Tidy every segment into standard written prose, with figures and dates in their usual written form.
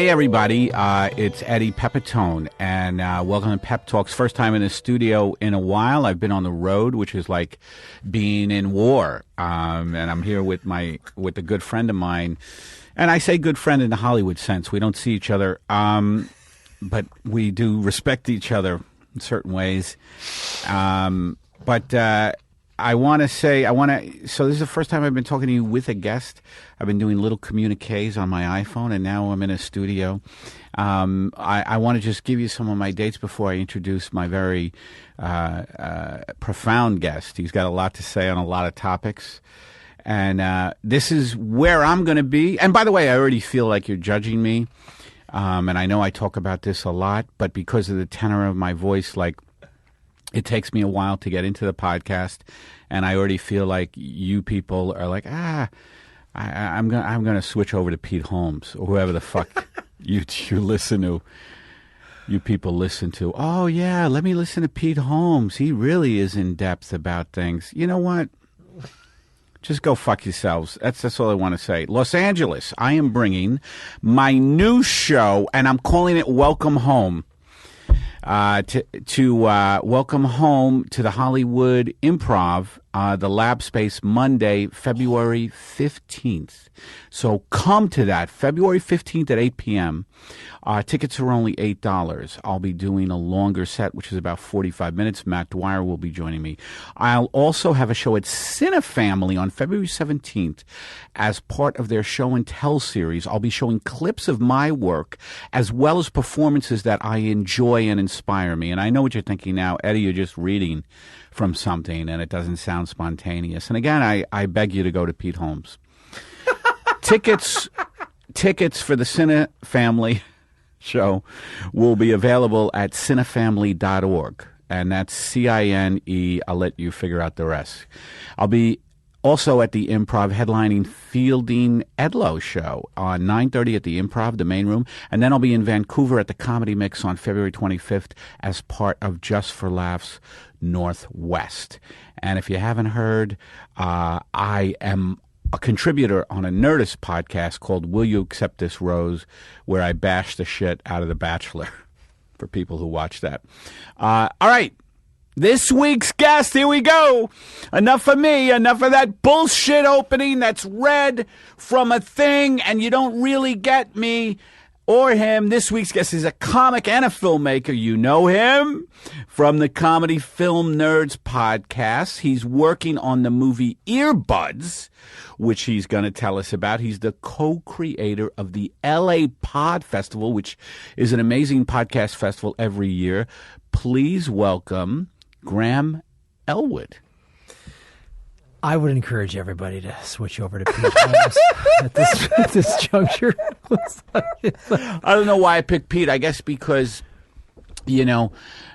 Hey, everybody. It's Eddie Pepitone, and welcome to Peptalks. First time in the studio in a while. I've been on the road, which is like being in war. And I'm here with a good friend of mine. And I say good friend in the Hollywood sense. We don't see each other, but we do respect each other in certain ways. I want to say, so this is the first time I've been talking to you with a guest. I've been doing little communiques on my iPhone, and now I'm in a studio. I want to just give you some of my dates before I introduce my very profound guest. He's got a lot to say on a lot of topics. And this is where I'm going to be. And by the way, I already feel like you're judging me. And I know I talk about this a lot, but because of the tenor of my voice, like, it takes me a while to get into the podcast, and I already feel like you people are like, I'm gonna switch over to Pete Holmes or whoever the fuck you listen to. You people listen to. Oh yeah, let me listen to Pete Holmes. He really is in depth about things. You know what? Just go fuck yourselves. That's all I want to say. Los Angeles, I am bringing my new show, and I'm calling it Welcome Home. To welcome home to the Hollywood Improv, the Lab Space, Monday, February 15th. So come to that, February 15th at 8 p.m. Tickets are only $8. I'll be doing a longer set, which is about 45 minutes. Matt Dwyer will be joining me. I'll also have a show at Cinefamily on February 17th as part of their show and tell series. I'll be showing clips of my work as well as performances that I enjoy and inspire me. And I know what you're thinking now, Eddie, you're just reading from something and it doesn't sound spontaneous. And again, I beg you to go to Pete Holmes. Tickets for the Cinefamily show will be available at cinefamily.org, and that's C-I-N-E. I'll let you figure out the rest. I'll be also at the Improv headlining Fielding Edlow show on 9:30 at the Improv, the main room, and then I'll be in Vancouver at the Comedy Mix on February 25th as part of Just for Laughs Northwest. And if you haven't heard, I am a contributor on a Nerdist podcast called Will You Accept This Rose, where I bash the shit out of The Bachelor for people who watch that. All right. This week's guest, here we go. Enough of me, enough of that bullshit opening that's read from a thing and you don't really get me or him. This week's guest is a comic and a filmmaker. You know him from the Comedy Film Nerds podcast. He's working on the movie Earbuds, which he's going to tell us about. He's the co-creator of the LA Pod Festival, which is an amazing podcast festival every year. Please welcome Graham Elwood. I would encourage everybody to switch over to Pete Holmes at this juncture. I don't know why I picked Pete. I guess because, you know,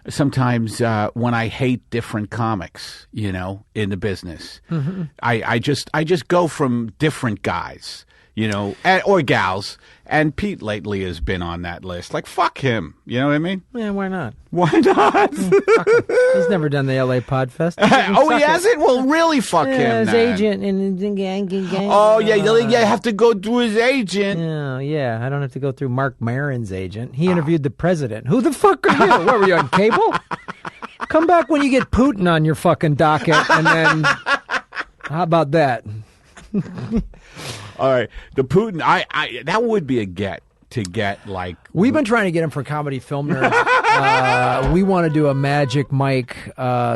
sometimes when I hate different comics, you know, in the business, mm-hmm. I just go from different guys, you know, or gals. And Pete lately has been on that list. Like, fuck him. You know what I mean? Yeah, why not? Why not? Fuck him. He's never done the LA Podfest. Oh, he hasn't? Well, really fuck him. His agent and gang. Oh, yeah, you have to go through his agent. Yeah, I don't have to go through Mark Maron's agent. He interviewed the president. Who the fuck are you? What, were you on cable? Come back when you get Putin on your fucking docket, and then how about that? All right, the Putin. I that would be a get to get like. We've been trying to get him for Comedy Film Nerds. We want to do a Magic Mike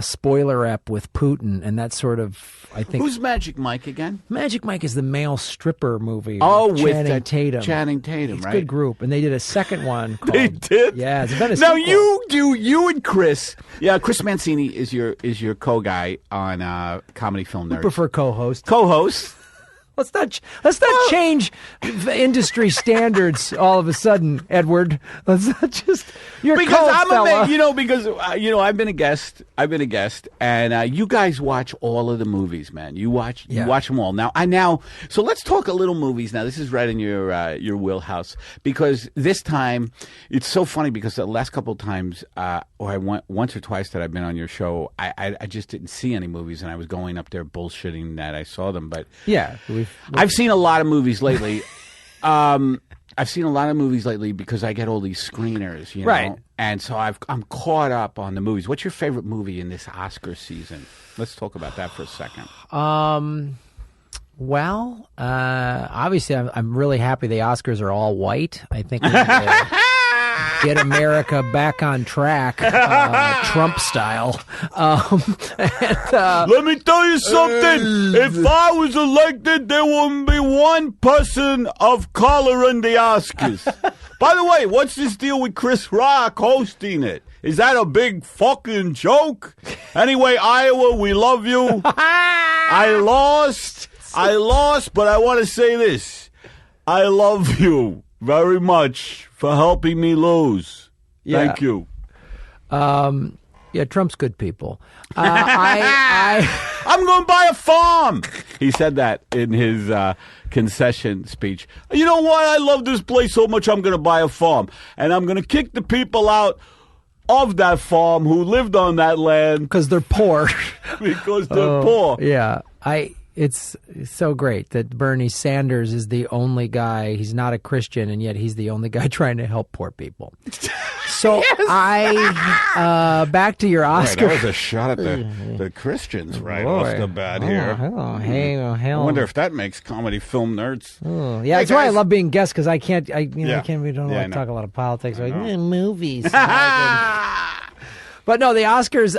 spoiler ep with Putin, and that's sort of, I think. Who's Magic Mike again? Magic Mike is the male stripper movie. Oh, with Channing Tatum. Channing Tatum, it's right? a good group, and they did a second one. Called, they did. Yeah, it's been a now sequel. you and Chris. Yeah, Chris Mancini is your co-guy on Comedy Film Nerds. We prefer co-host. Co-host. Let's not change industry standards all of a sudden, Edward. Let's not just because I've been a guest, and you guys watch all of the movies, man. You watch them all. So let's talk a little movies now. This is right in your wheelhouse because this time it's so funny because the last couple of times, or I went once or twice that I've been on your show, I just didn't see any movies, and I was going up there bullshitting that I saw them, but yeah. I've seen a lot of movies lately. I've seen a lot of movies lately because I get all these screeners, you know? Right. And so I'm caught up on the movies. What's your favorite movie in this Oscar season? Let's talk about that for a second. Well, obviously, I'm really happy the Oscars are all white. I think we need to get America back on track, Trump style. Let me tell you something. If I was elected, there wouldn't be one person of color in the Oscars. By the way, what's this deal with Chris Rock hosting it? Is that a big fucking joke? Anyway, Iowa, we love you. I lost, but I want to say this. I love you very much for helping me lose. Yeah. Thank you. Yeah, Trump's good people. I'm going to buy a farm. He said that in his concession speech. You know why I love this place so much? I'm going to buy a farm. And I'm going to kick the people out of that farm who lived on that land. Because they're poor. Because they're poor. Yeah. It's so great that Bernie Sanders is the only guy, he's not a Christian, and yet he's the only guy trying to help poor people. So yes. Back to your Oscar. Right, that was a shot at the Christians right off the bat here. Hell. I wonder if that makes comedy film nerds. Oh, yeah, that's why I love being guest, because I can't, we don't like talk a lot of politics. Like, movies. But no, the Oscars,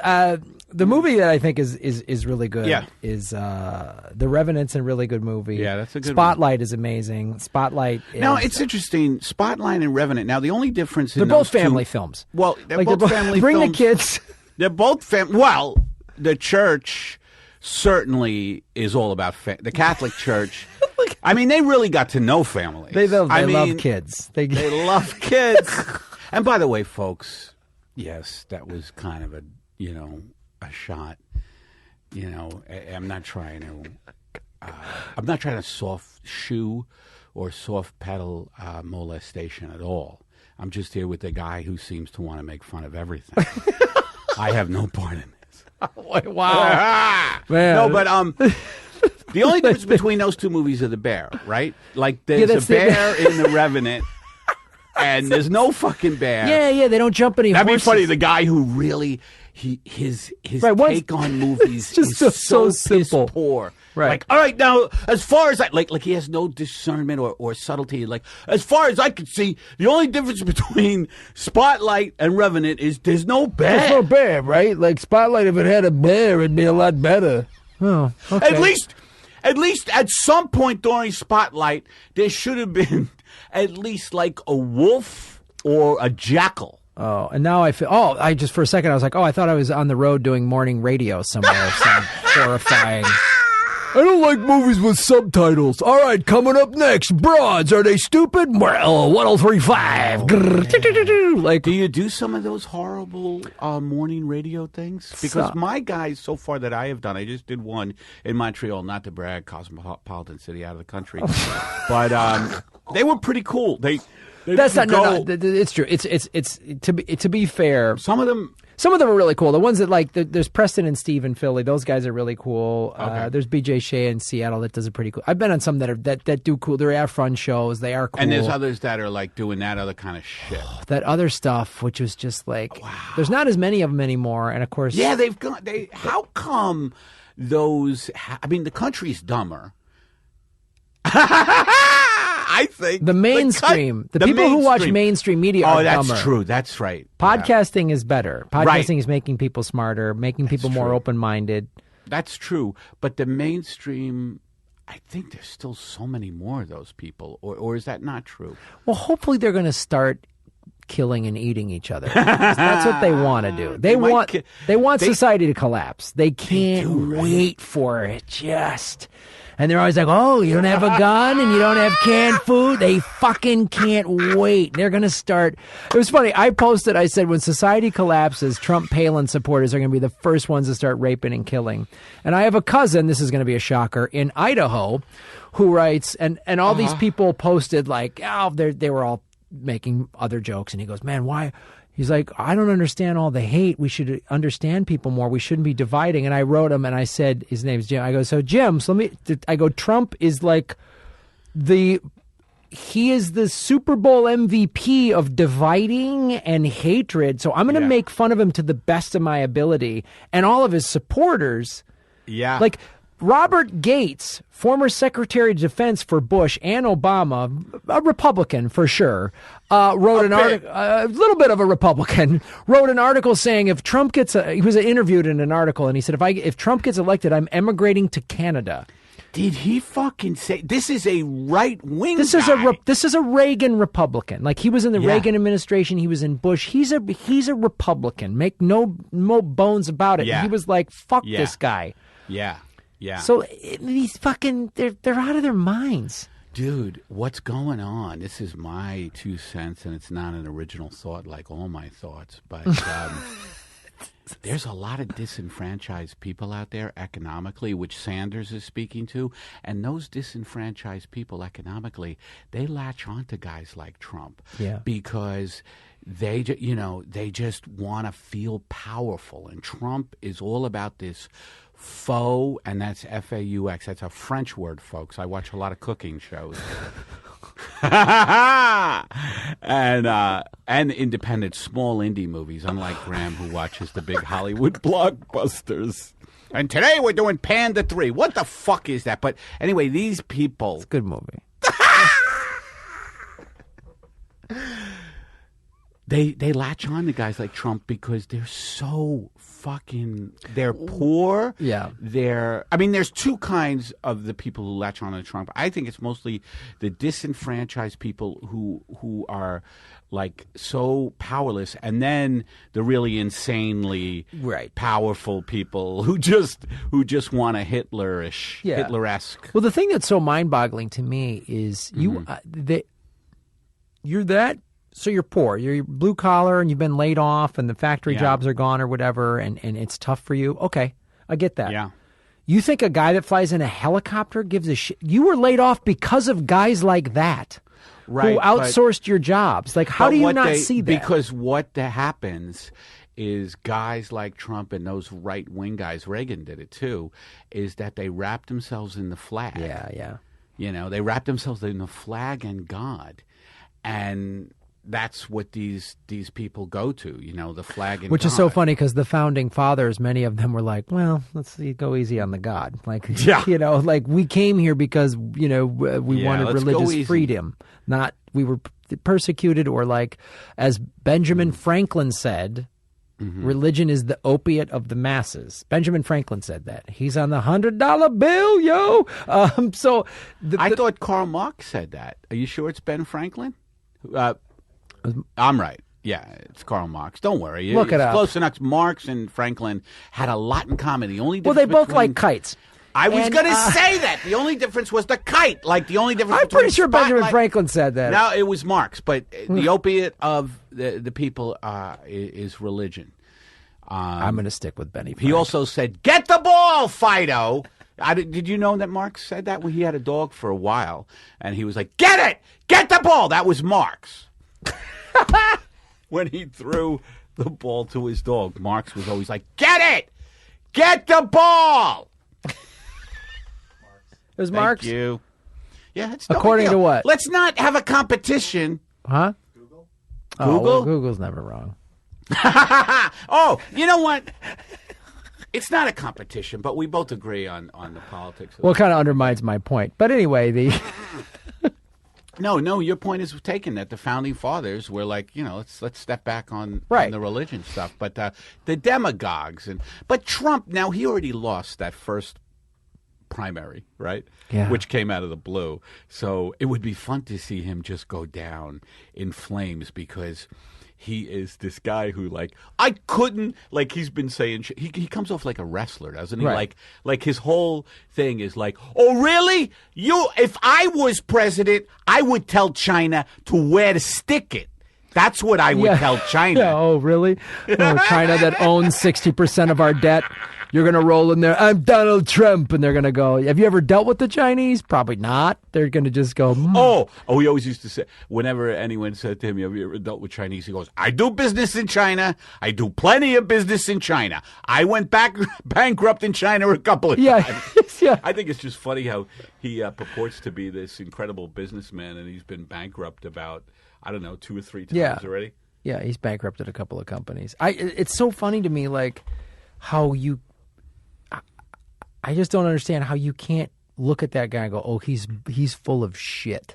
the movie that I think is really good is The Revenant's a really good movie. Yeah, that's a good Spotlight is amazing. Spotlight is... Now, it's interesting. Spotlight and Revenant. Now, the only difference in they're both family films. Well, they're both family bring films. Bring the kids. They're both well, the church certainly is all about the Catholic Church. I mean, they really got to know family. They love kids. They love kids. And by the way, folks, yes, that was kind of a shot. I'm not trying to soft shoe or soft pedal molestation at all. I'm just here with a guy who seems to want to make fun of everything. I have no part in this. Wow. Man. No, but the only difference between those two movies are the bear, right? Like there's a bear in The Revenant. And there's no fucking bear. Yeah, they don't jump any horses. That'd be funny. The guy who really his take on movies just is so simple, poor. Right. Like, all right, now as far as like he has no discernment or subtlety. Like, as far as I could see, the only difference between Spotlight and Revenant is there's no bear. There's no bear, right? Like Spotlight, if it had a bear, it'd be a lot better. Oh, okay. At least at some point during Spotlight, there should have been at least like a wolf or a jackal. Oh, and now I feel. Oh, I just for a second I was like, I thought I was on the road doing morning radio somewhere. Some horrifying. I don't like movies with subtitles. All right, coming up next, broads, are they stupid? Well, 103.5. Like, do you do some of those horrible morning radio things? Because my guys so far that I have done, I just did one in Montreal, not to brag, cosmopolitan city out of the country, but they were pretty cool. That's not no. It's true. It's to be fair. Some of them are really cool. The ones that there's Preston and Steve in Philly. Those guys are really cool. Okay. There's BJ Shea in Seattle that does a pretty cool. I've been on some that do cool. They are fun shows. They are cool. And there's others that are like doing that other kind of shit. That other stuff, which was just like, there's not as many of them anymore. And of course, they've gone. How come those? I mean, the country's dumber. I think the mainstream, the people who watch mainstream media are dumber. Oh, that's true. That's right. Podcasting is better. Podcasting is making people smarter, making people more open-minded. That's true. But the mainstream, I think there's still so many more of those people. Or is that not true? Well, hopefully they're going to start killing and eating each other. That's what they want to do. They want society to collapse. They can't wait for it. And they're always like, oh, you don't have a gun and you don't have canned food? They fucking can't wait. They're going to start. It was funny. I posted, I said, when society collapses, Trump Palin supporters are going to be the first ones to start raping and killing. And I have a cousin, this is going to be a shocker, in Idaho, who writes, and all these people posted like, they were all making other jokes. And he goes, man, why? He's like, I don't understand all the hate. We should understand people more. We shouldn't be dividing. And I wrote him and I said, his name's Jim. I go, so Jim, I go, Trump is like the he is the Super Bowl MVP of dividing and hatred. So I'm going to make fun of him to the best of my ability. And all of his supporters. Yeah. Like Robert Gates, former Secretary of Defense for Bush and Obama, a Republican for sure, wrote an article, a little bit of a Republican, wrote an article saying if Trump gets, he was interviewed in an article and he said, if Trump gets elected, I'm emigrating to Canada. Did he fucking say this is a right wing? This is a Reagan Republican. Like he was in the Reagan administration. He was in Bush. He's a Republican. Make no bones about it. Yeah. He was like, fuck this guy. Yeah. Yeah. So these fucking they're out of their minds. Dude, what's going on? This is my 2 cents, and it's not an original thought like all my thoughts, but there's a lot of disenfranchised people out there economically, which Sanders is speaking to, and those disenfranchised people economically, they latch on to guys like Trump because they just want to feel powerful, and Trump is all about this faux, and that's F-A-U-X. That's a French word, folks. I watch a lot of cooking shows. and independent, small indie movies, unlike Graham, who watches the big Hollywood blockbusters. And today we're doing Panda 3. What the fuck is that? But anyway, these people... It's a good movie. They latch on to guys like Trump because they're so they're poor. Yeah. There's two kinds of the people who latch on to Trump. I think it's mostly the disenfranchised people who are like so powerless, and then the really insanely powerful people who just want a Hitler-esque. Well, the thing that's so mind-boggling to me is you're that. So you're poor, you're blue collar, and you've been laid off, and the factory jobs are gone or whatever, and it's tough for you. Okay, I get that. Yeah. You think a guy that flies in a helicopter gives a shit? You were laid off because of guys like that who outsourced your jobs. Like, how do you not see that? Because what happens is guys like Trump and those right-wing guys, Reagan did it too, is that they wrap themselves in the flag. Yeah. They wrap themselves in the flag and God. And... that's what these people go to, the flag and Which God. is so funny because the founding fathers, many of them were like, well, let's go easy on the God. Like, like we came here because, we wanted religious freedom, not we were persecuted, or like, as Benjamin Franklin said, religion is the opiate of the masses. Benjamin Franklin said that. He's on the $100 bill, yo. I thought Karl Marx said that. Are you sure it's Ben Franklin? I'm right. Yeah, it's Karl Marx. Don't worry. Look it up. Close enough. Marx and Franklin had a lot in common. The only they both like kites. I was going to say that. The only difference was the kite. Like, the only difference. I'm pretty sure Benjamin Franklin said that. No, it was Marx. But the opiate of the people is religion. I'm going to stick with Benny. He also said, "Get the ball, Fido." Did you know that Marx said that when he had a dog for a while, and he was like, "Get it, get the ball." That was Marx. When he threw the ball to his dog, Marx was always like, "Get it, get the ball." It was Marx. Thank you. Yeah, it's according to what? Let's not have a competition. Huh? Google. Well, Google's never wrong. Oh, you know what? It's not a competition, but we both agree on the politics. Well, it kind of undermines my point. But anyway, No, your point is taken that the founding fathers were like, let's step back on the religion stuff. But the demagogues but Trump, now he already lost that first primary, right? Yeah. Which came out of the blue. So it would be fun to see him just go down in flames because he is this guy who, I couldn't, he's been saying, he comes off like a wrestler, doesn't he? Right. Like his whole thing is like, oh, really? If I was president, I would tell China to where to stick it. That's what I would tell China. Yeah, oh, really? Oh, China that owns 60% of our debt. You're going to roll in there, I'm Donald Trump. And they're going to go, have you ever dealt with the Chinese? Probably not. They're going to just go, Oh, he always used to say, whenever anyone said to him, have you ever dealt with Chinese? He goes, I do business in China. I do plenty of business in China. I went bankrupt in China a couple of times. Yeah. I think it's just funny how he purports to be this incredible businessman, and he's been bankrupt about, I don't know, 2 or 3 times already. Yeah, he's bankrupted a couple of companies. It's so funny to me, like, how you... I just don't understand how you can't look at that guy and go, oh, he's full of shit.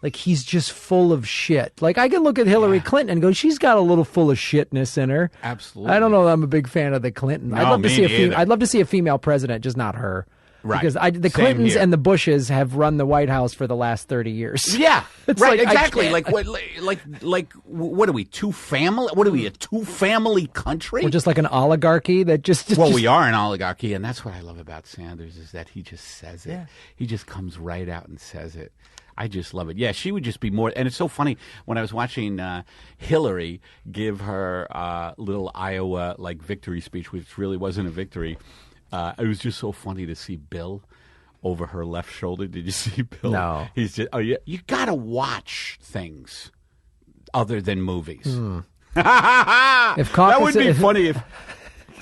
Like, he's just full of shit. Like, I can look at Hillary Clinton and go, she's got a little full of shitness in her. Absolutely. I don't know. I'm a big fan of the Clinton. No, I'd love to see a female president, just not her. Right. Because the Clintons and the Bushes have run the White House for the last 30 years. Yeah. It's right. like, Exactly. Like what are we? Two family? What are we? A 2-family country? We're just like an oligarchy that just. Well, we are an oligarchy, and that's what I love about Sanders is that he just says it. Yeah. He just comes right out and says it. I just love it. Yeah, she would just be more. And it's so funny when I was watching Hillary give her little Iowa victory speech, which really wasn't a victory. It was just so funny to see Bill over her left shoulder. Did you see Bill? No. He's just, you got to watch things other than movies. That would be funny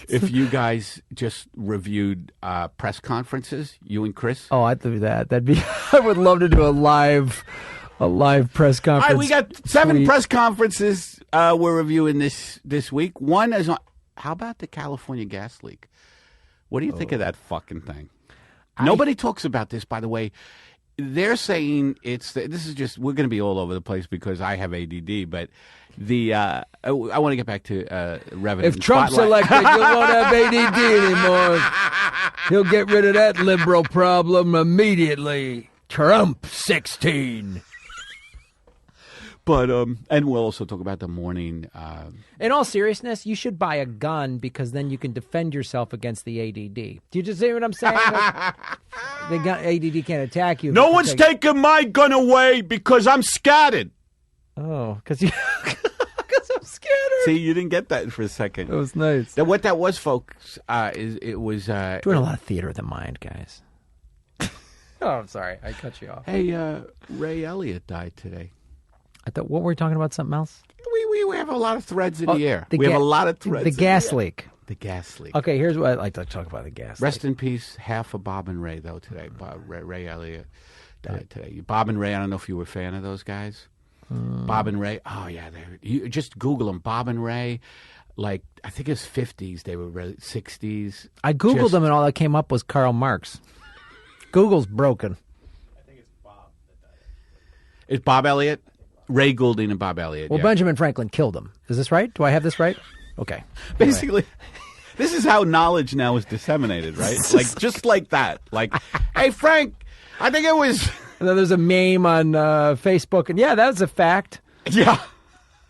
if you guys just reviewed press conferences, you and Chris. Oh, I'd do that. I would love to do a live press conference. All right, we got 7 press conferences we're reviewing this week. One is on, how about the California gas leak? What do you think of that fucking thing? Nobody talks about this, by the way. They're saying this is just, we're going to be all over the place because I have ADD, but I want to get back to revenue. If Trump's elected, you won't have ADD anymore. He'll get rid of that liberal problem immediately. Trump 16. But and we'll also talk about the morning. In all seriousness, you should buy a gun because then you can defend yourself against the ADD. Do you just see what I'm saying? The gun, ADD can't attack you. No one's taking my gun away because I'm scattered. Oh, because I'm scattered. See, you didn't get that for a second. That was nice. What that was, folks, is it was doing a lot of theater of the mind, guys. Oh, I'm sorry, I cut you off. Hey, Ray Elliott died today. I thought, what were we talking about? Something else? We have a lot of threads in the air. We have a lot of threads. The gas leak. The gas leak. Okay, here's what I'd like to talk about: the gas. Rest in peace, half of Bob and Ray though today. Ray Elliott died today. Bob and Ray. I don't know if you were a fan of those guys. Bob and Ray. Oh yeah, you just Google them. Bob and Ray. Like I think it's 50s. They were 60s. I Googled them and all that came up was Karl Marx. Google's broken. I think it's Bob that died. It's Bob Elliott. Ray Goulding and Bob Elliott. Well, Benjamin Franklin killed him. Is this right? Do I have this right? Okay. Basically, this is how knowledge now is disseminated, right? Just like that. Like, hey, Frank, I think it was... And then there's a meme on Facebook, and yeah, that's a fact. Yeah.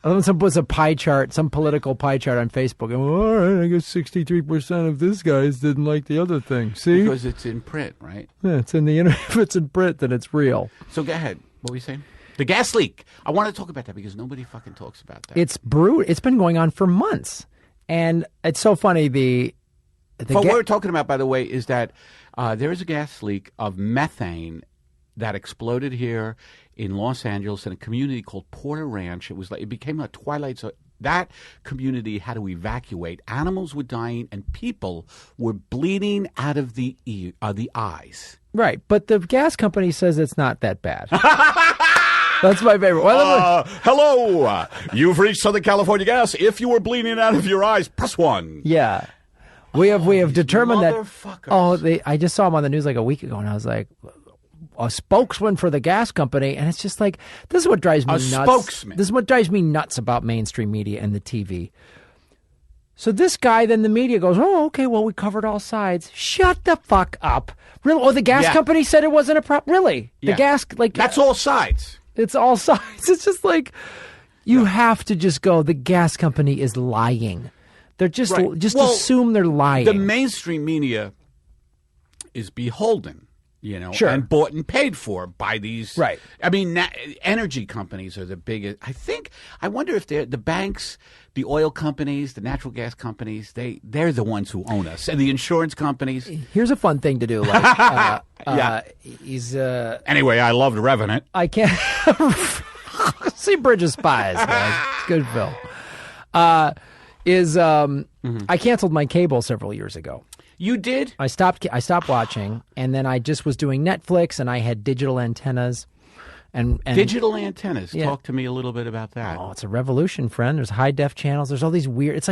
And then some was a pie chart, some political pie chart on Facebook. And all right, I guess 63% of this guys didn't like the other thing. See? Because it's in print, right? Yeah, it's in the internet. If it's in print, then it's real. So go ahead. What were you saying? The gas leak. I want to talk about that because nobody fucking talks about that. It's brutal. It's been going on for months. And it's so funny. What we're talking about, by the way, is that there is a gas leak of methane that exploded here in Los Angeles in a community called Porter Ranch. It became a twilight zone. That community had to evacuate. Animals were dying and people were bleeding out of the eyes. Right. But the gas company says it's not that bad. That's my favorite. Hello. You've reached Southern California Gas. If you were bleeding out of your eyes, press 1. Yeah. We have determined that. Oh, I just saw them on the news like a week ago, and I was like, a spokesman for the gas company, and it's just like, this is what drives me nuts. Spokesman. This is what drives me nuts about mainstream media and the TV. So this guy, then the media goes, oh, okay, well, we covered all sides. Shut the fuck up. Really? Oh, the gas company said it wasn't a problem. Really? The gas, that's all sides. It's all sides. It's just like, you have to just go, the gas company is lying. They're just, assume they're lying. The mainstream media is beholden. Sure. and bought and paid for by these. Right. I mean, energy companies are the biggest. I wonder if the banks, the oil companies, the natural gas companies, they're the ones who own us, and the insurance companies. Here's a fun thing to do. Like, Anyway, I loved Revenant. I can't see Bridge of Spies, guys. It's good film. I canceled my cable several years ago. You did? I stopped watching, and then I just was doing Netflix, and I had digital antennas. And digital antennas. Yeah. Talk to me a little bit about that. Oh, it's a revolution, friend. There's high def channels. There's all these weird. It's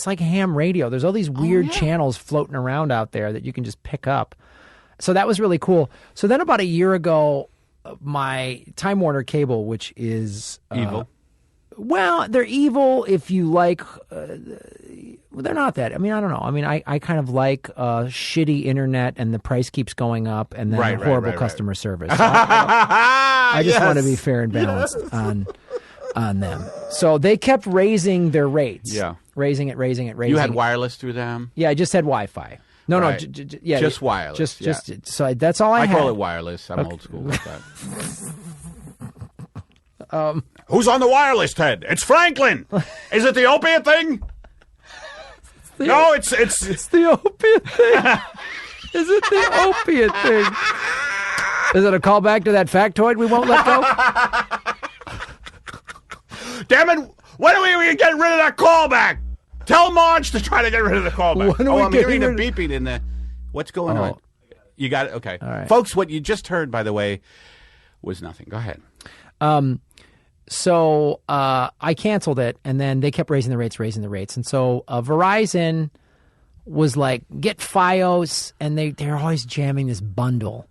like ham radio. There's all these weird channels floating around out there that you can just pick up. So that was really cool. So then about a year ago, my Time Warner cable, which is Evil. Well, they're evil if you like. They're not that. I mean, I don't know. I mean, I kind of like shitty internet, and the price keeps going up, and then horrible customer service. So I just want to be fair and balanced on them. So they kept raising their rates. Yeah, raising it. You had wireless through them. Yeah, I just had Wi-Fi. No, right. just wireless. Just so that's all I had. I call it wireless. I'm old school with that. Who's on the wireless, Ted? It's Franklin. Is it the opiate thing? No, it's the opiate thing. Is it the opiate thing? Is it a callback to that factoid we won't let go? Damn it! When are we get rid of that callback? Tell Marge to try to get rid of the callback. I'm hearing a beeping in the. What's going on? You got it. Okay, all right. Folks. What you just heard, by the way, was nothing. Go ahead. So I canceled it, and then they kept raising the rates. And so Verizon was like, get Fios, and they're always jamming this bundle.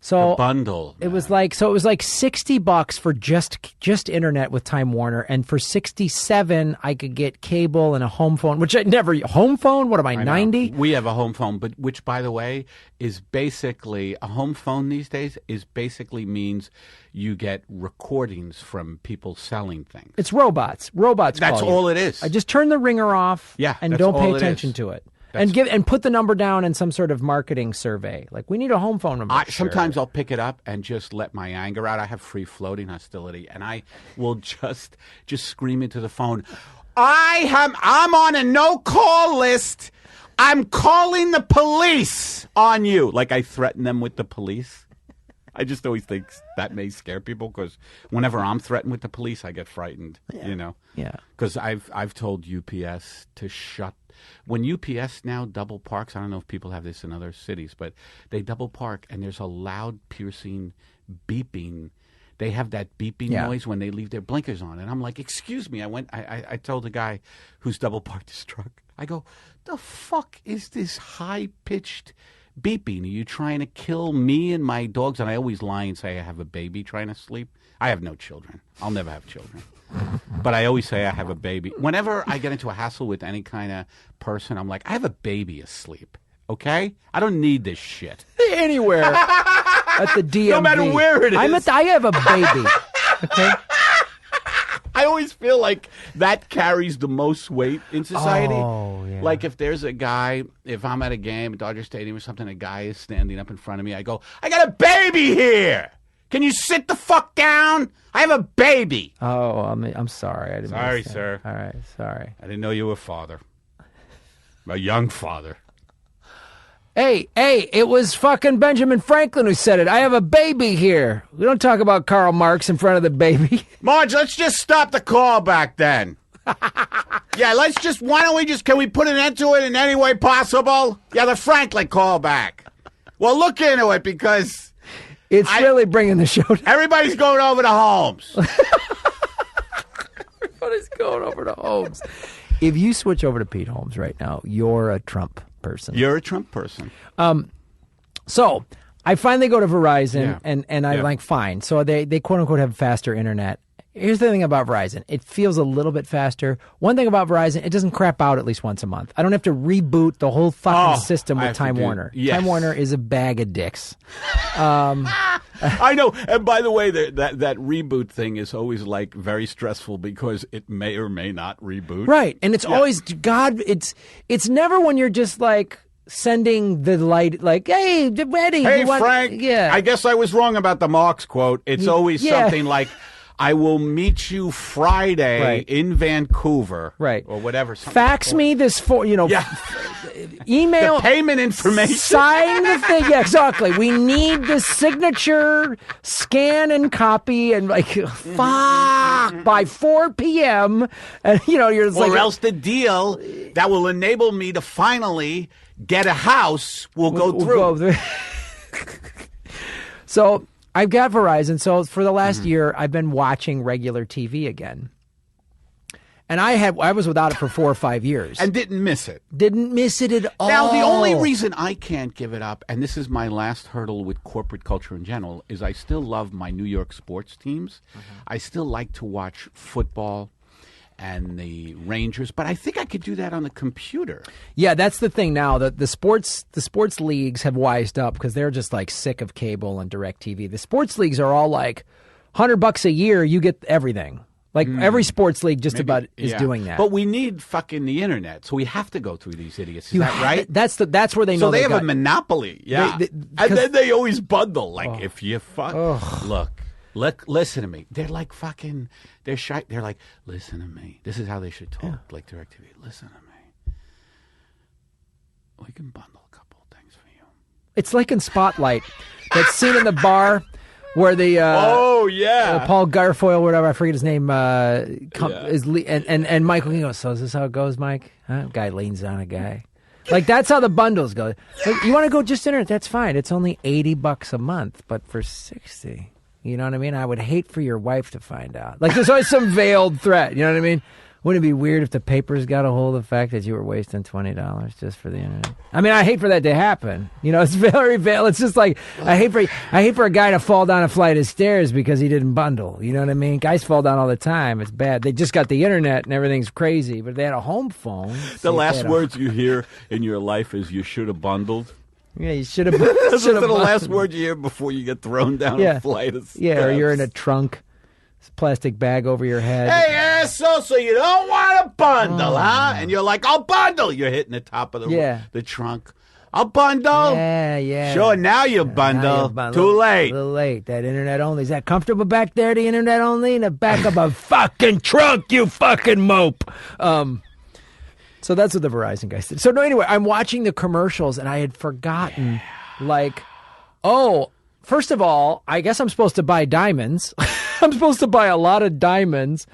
So the bundle. It was like $60 for just internet with Time Warner, and for $67 I could get cable and a home phone, which I never home phone. What am I 90? We have a home phone, but which, by the way, is basically a home phone these days. Is basically means you get recordings from people selling things. It's robots. That's all it is. I just turn the ringer off. Yeah, and don't pay attention to it. And put the number down in some sort of marketing survey. Like, we need a home phone number. Sometimes I'll pick it up and just let my anger out. I have free floating hostility, and I will just scream into the phone. I'm on a no-call list. I'm calling the police on you. Like, I threaten them with the police. I just always think that may scare people, because whenever I'm threatened with the police, I get frightened. Yeah. Yeah. Because I've told UPS to shut. When UPS now double parks, I don't know if people have this in other cities, but they double park, and there's a loud, piercing beeping. They have that beeping noise when they leave their blinkers on, and I'm like, excuse me. I told the guy who's double parked his truck, I go, the fuck is this high pitched beeping? Are you trying to kill me and my dogs? And I always lie and say I have a baby trying to sleep. I have no children. I'll never have children. But I always say I have a baby. Whenever I get into a hassle with any kind of person, I'm like, I have a baby asleep. Okay? I don't need this shit. Anywhere. At the DMV. No matter where it is. I have a baby. Okay? I always feel like that carries the most weight in society. Oh, yeah. Like, if there's a guy, if I'm at a game at Dodger Stadium or something, a guy is standing up in front of me, I go, I got a baby here! Can you sit the fuck down? I have a baby. Oh, I'm sorry. I didn't Sorry, sir. All right, sorry. I didn't know you were a father. A young father. Hey, it was fucking Benjamin Franklin who said it. I have a baby here. We don't talk about Karl Marx in front of the baby. Marge, let's just stop the call back then. Yeah, can we put an end to it in any way possible? Yeah, the Franklin call back. Well, look into it, because it's really bringing the show down. Everybody's going over to Holmes. Everybody's going over to Holmes. If you switch over to Pete Holmes right now, you're a Trump person. You're a Trump person. So I finally go to Verizon, and I'm like, fine. So they quote unquote have faster internet. Here's the thing about Verizon. It feels a little bit faster. One thing about Verizon, it doesn't crap out at least once a month. I don't have to reboot the whole fucking system with Time Warner. Yes. Time Warner is a bag of dicks. I know. And by the way, that reboot thing is always like very stressful, because it may or may not reboot. Right. And it's always, God, it's never when you're just like sending the light, like, hey, Eddie. Hey, Frank. Yeah. I guess I was wrong about the Marx quote. It's always something like, I will meet you Friday in Vancouver. Right. Or whatever. Fax me this email. The payment information. Sign the thing. Yeah, exactly. We need the signature, scan and copy, and fuck, by 4 p.m. And, you're just or else the deal that will enable me to finally get a house will go through. So I've got Verizon. So for the last year, I've been watching regular TV again. And I was without it for 4 or 5 years. And didn't miss it. Didn't miss it at all. Now, the only reason I can't give it up, and this is my last hurdle with corporate culture in general, is I still love my New York sports teams. I still like to watch football and the Rangers, but I think I could do that on the computer. Yeah, that's the thing now. The sports leagues have wised up because they're just sick of cable and DirecTV. The sports leagues are all like $100 a year, you get everything. Every sports league just about is doing that. But we need fucking the internet, so we have have to go through these idiots. Is that right? That's where they know. So they have a monopoly. Yeah. And then they always bundle. If you Look, listen to me. They're they're shy. They're like, listen to me. This is how they should talk, like DirecTV. Listen to me. We can bundle a couple of things for you. It's like in Spotlight, that scene in the bar where the Paul Garfoyle, whatever, I forget his name, and Michael goes, so is this how it goes, Mike? Huh? Guy leans on a guy. That's how the bundles go. You want to go just internet? That's fine. It's only $80 a month, but for $60. You know what I mean? I would hate for your wife to find out. There's always some veiled threat. You know what I mean? Wouldn't it be weird if the papers got a hold of the fact that you were wasting $20 just for the internet? I mean, I hate for that to happen. It's very veiled. It's just I hate for a guy to fall down a flight of stairs because he didn't bundle. You know what I mean? Guys fall down all the time. It's bad. They just got the internet and everything's crazy, but if they had a home phone. The last words you hear in your life is "you should have bundled." Yeah, you should have. Those are the last word you hear before you get thrown down a flight of steps. Yeah, or you're in a trunk, plastic bag over your head. Hey, asshole! So you don't want to bundle, huh? And you're like, "I'll bundle." You're hitting the top of the trunk. I'll bundle. Yeah. Sure, now you bundle. Too late. A little late. That internet only. Is that comfortable back there? The internet only in the back of a fucking trunk. You fucking mope. So that's what the Verizon guys did. So anyway, I'm watching the commercials and I had forgotten, first of all, I guess I'm supposed to buy diamonds. I'm supposed to buy a lot of diamonds,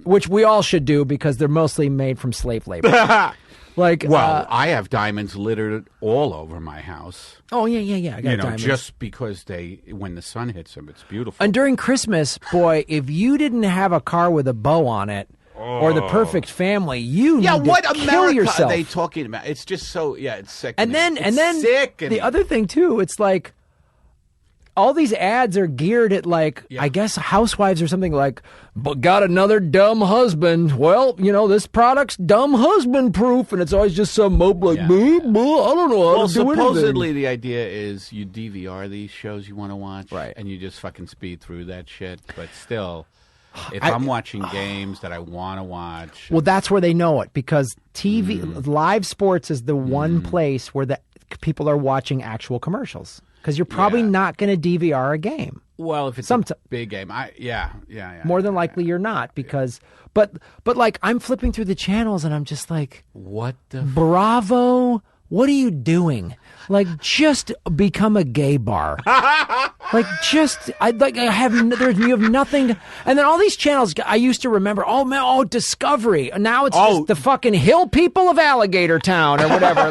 which we all should do because they're mostly made from slave labor. I have diamonds littered all over my house. Oh, yeah. I got diamonds. Just because when the sun hits them, it's beautiful. And during Christmas, boy, if you didn't have a car with a bow on it, or the perfect family, you need to kill yourself. Are they talking about? It's just so it's sick. And then the other thing too, it's all these ads are geared at I guess housewives or something but got another dumb husband. Well, this product's dumb husband proof, and it's always just some mope I don't know how to do anything. Supposedly the idea is you DVR these shows you want to watch, right? And you just fucking speed through that shit. But still. If I'm watching games that I want to watch. Well, that's where they know it because TV, live sports is the one place where the people are watching actual commercials because you're probably not going to DVR a game. Well, if it's a big game, More than likely you're not because, but I'm flipping through the channels and I'm just what the? Bravo. What are you doing? Just become a gay bar. You have nothing to, and then all these channels I used to remember, Discovery. Now it's just the fucking hill people of Alligator Town or whatever.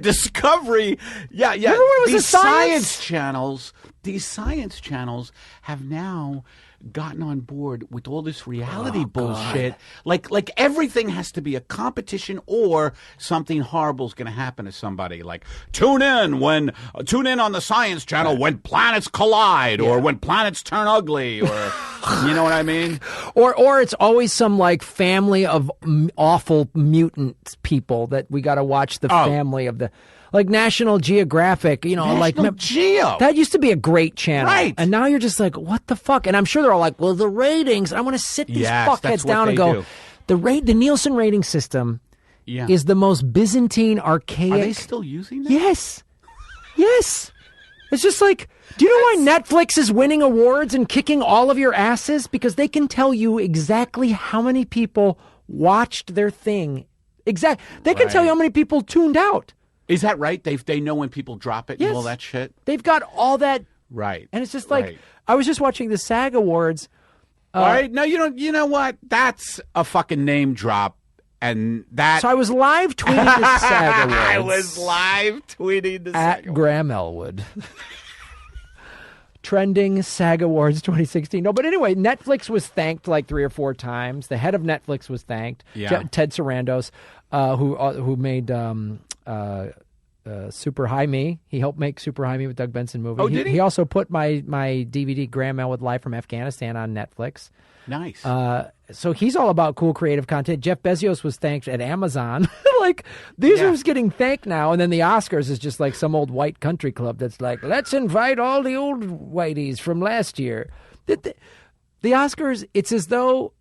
Discovery. Yeah. Remember when it was these science channels. These science channels have now gotten on board with all this reality bullshit. Like everything has to be a competition or something horrible is going to happen to somebody. Tune in on the Science Channel when planets collide or when planets turn ugly or you know what I mean? Or it's always some family of awful mutant people that we got to watch the family of the. National Geographic, National Geo. That used to be a great channel. Right. And now you're just what the fuck? And I'm sure they're all well, the ratings. I want to sit these fuckheads down and go, the Nielsen rating system Yeah. is the most Byzantine, archaic. Are they still using that? Yes. Yes. It's just like, do you know why Netflix is winning awards and kicking all of your asses? Because they can tell you exactly how many people watched their thing. They can tell you how many people tuned out. Is that right? They know when people drop it and Yes. all that shit? They've got all that. Right. And it's just like, I was just watching the SAG Awards. All right. No, you don't. You know what? That's a fucking name drop. And that. So I was live tweeting the SAG Awards. I was live tweeting the at SAG Awards. Graham Elwood. Trending SAG Awards 2016. No, but anyway, Netflix was thanked like 3 or 4 times. The head of Netflix was thanked. Yeah. Ted Sarandos, who made Super High Me. He helped make Super High Me with Doug Benson movie. Oh, did he? He also put my DVD Graham Elwood Live from Afghanistan on Netflix. Nice. So he's all about cool creative content. Jeff Bezos was thanked at Amazon. Like, these are getting thanked now. And then the Oscars is just like some old white country club that's like, let's invite all the old whiteys from last year. The Oscars, it's as though...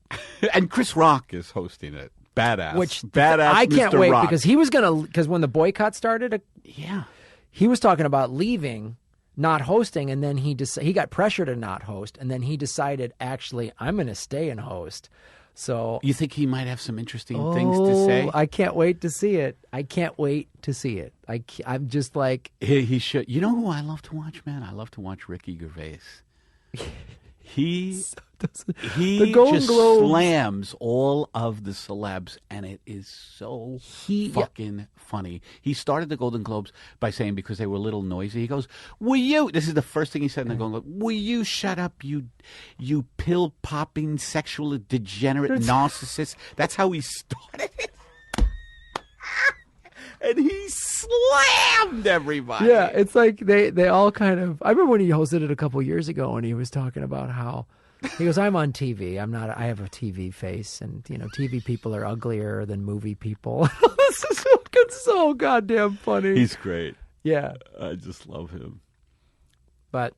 And Chris Rock is hosting it. Badass. Badass I can't Mr. wait Rock. because he was going to... Because when the boycott started, Yeah. he was talking about leaving, not hosting, and then he got pressure to not host, and then he decided, actually, I'm going to stay and host. So You think he might have some interesting things to say? I can't wait to see it. I can't wait to see it. I'm just like... He should. You know who I love to watch, man? I love to watch Ricky Gervais. He The Golden just Globes. slams all of the celebs, and it is so fucking funny. He started the Golden Globes by saying, because they were a little noisy, he goes, "Will you?" This is the first thing he said in the Golden Globes. "Will you shut up, you pill popping sexual degenerate narcissist?" That's how he started it. And he slammed everybody. Yeah, it's like they all kind of... I remember when he hosted it a couple years ago, and he was talking about how... He goes, I'm on TV. I have a TV face, and, TV people are uglier than movie people. This is so goddamn funny. He's great. Yeah. I just love him. But...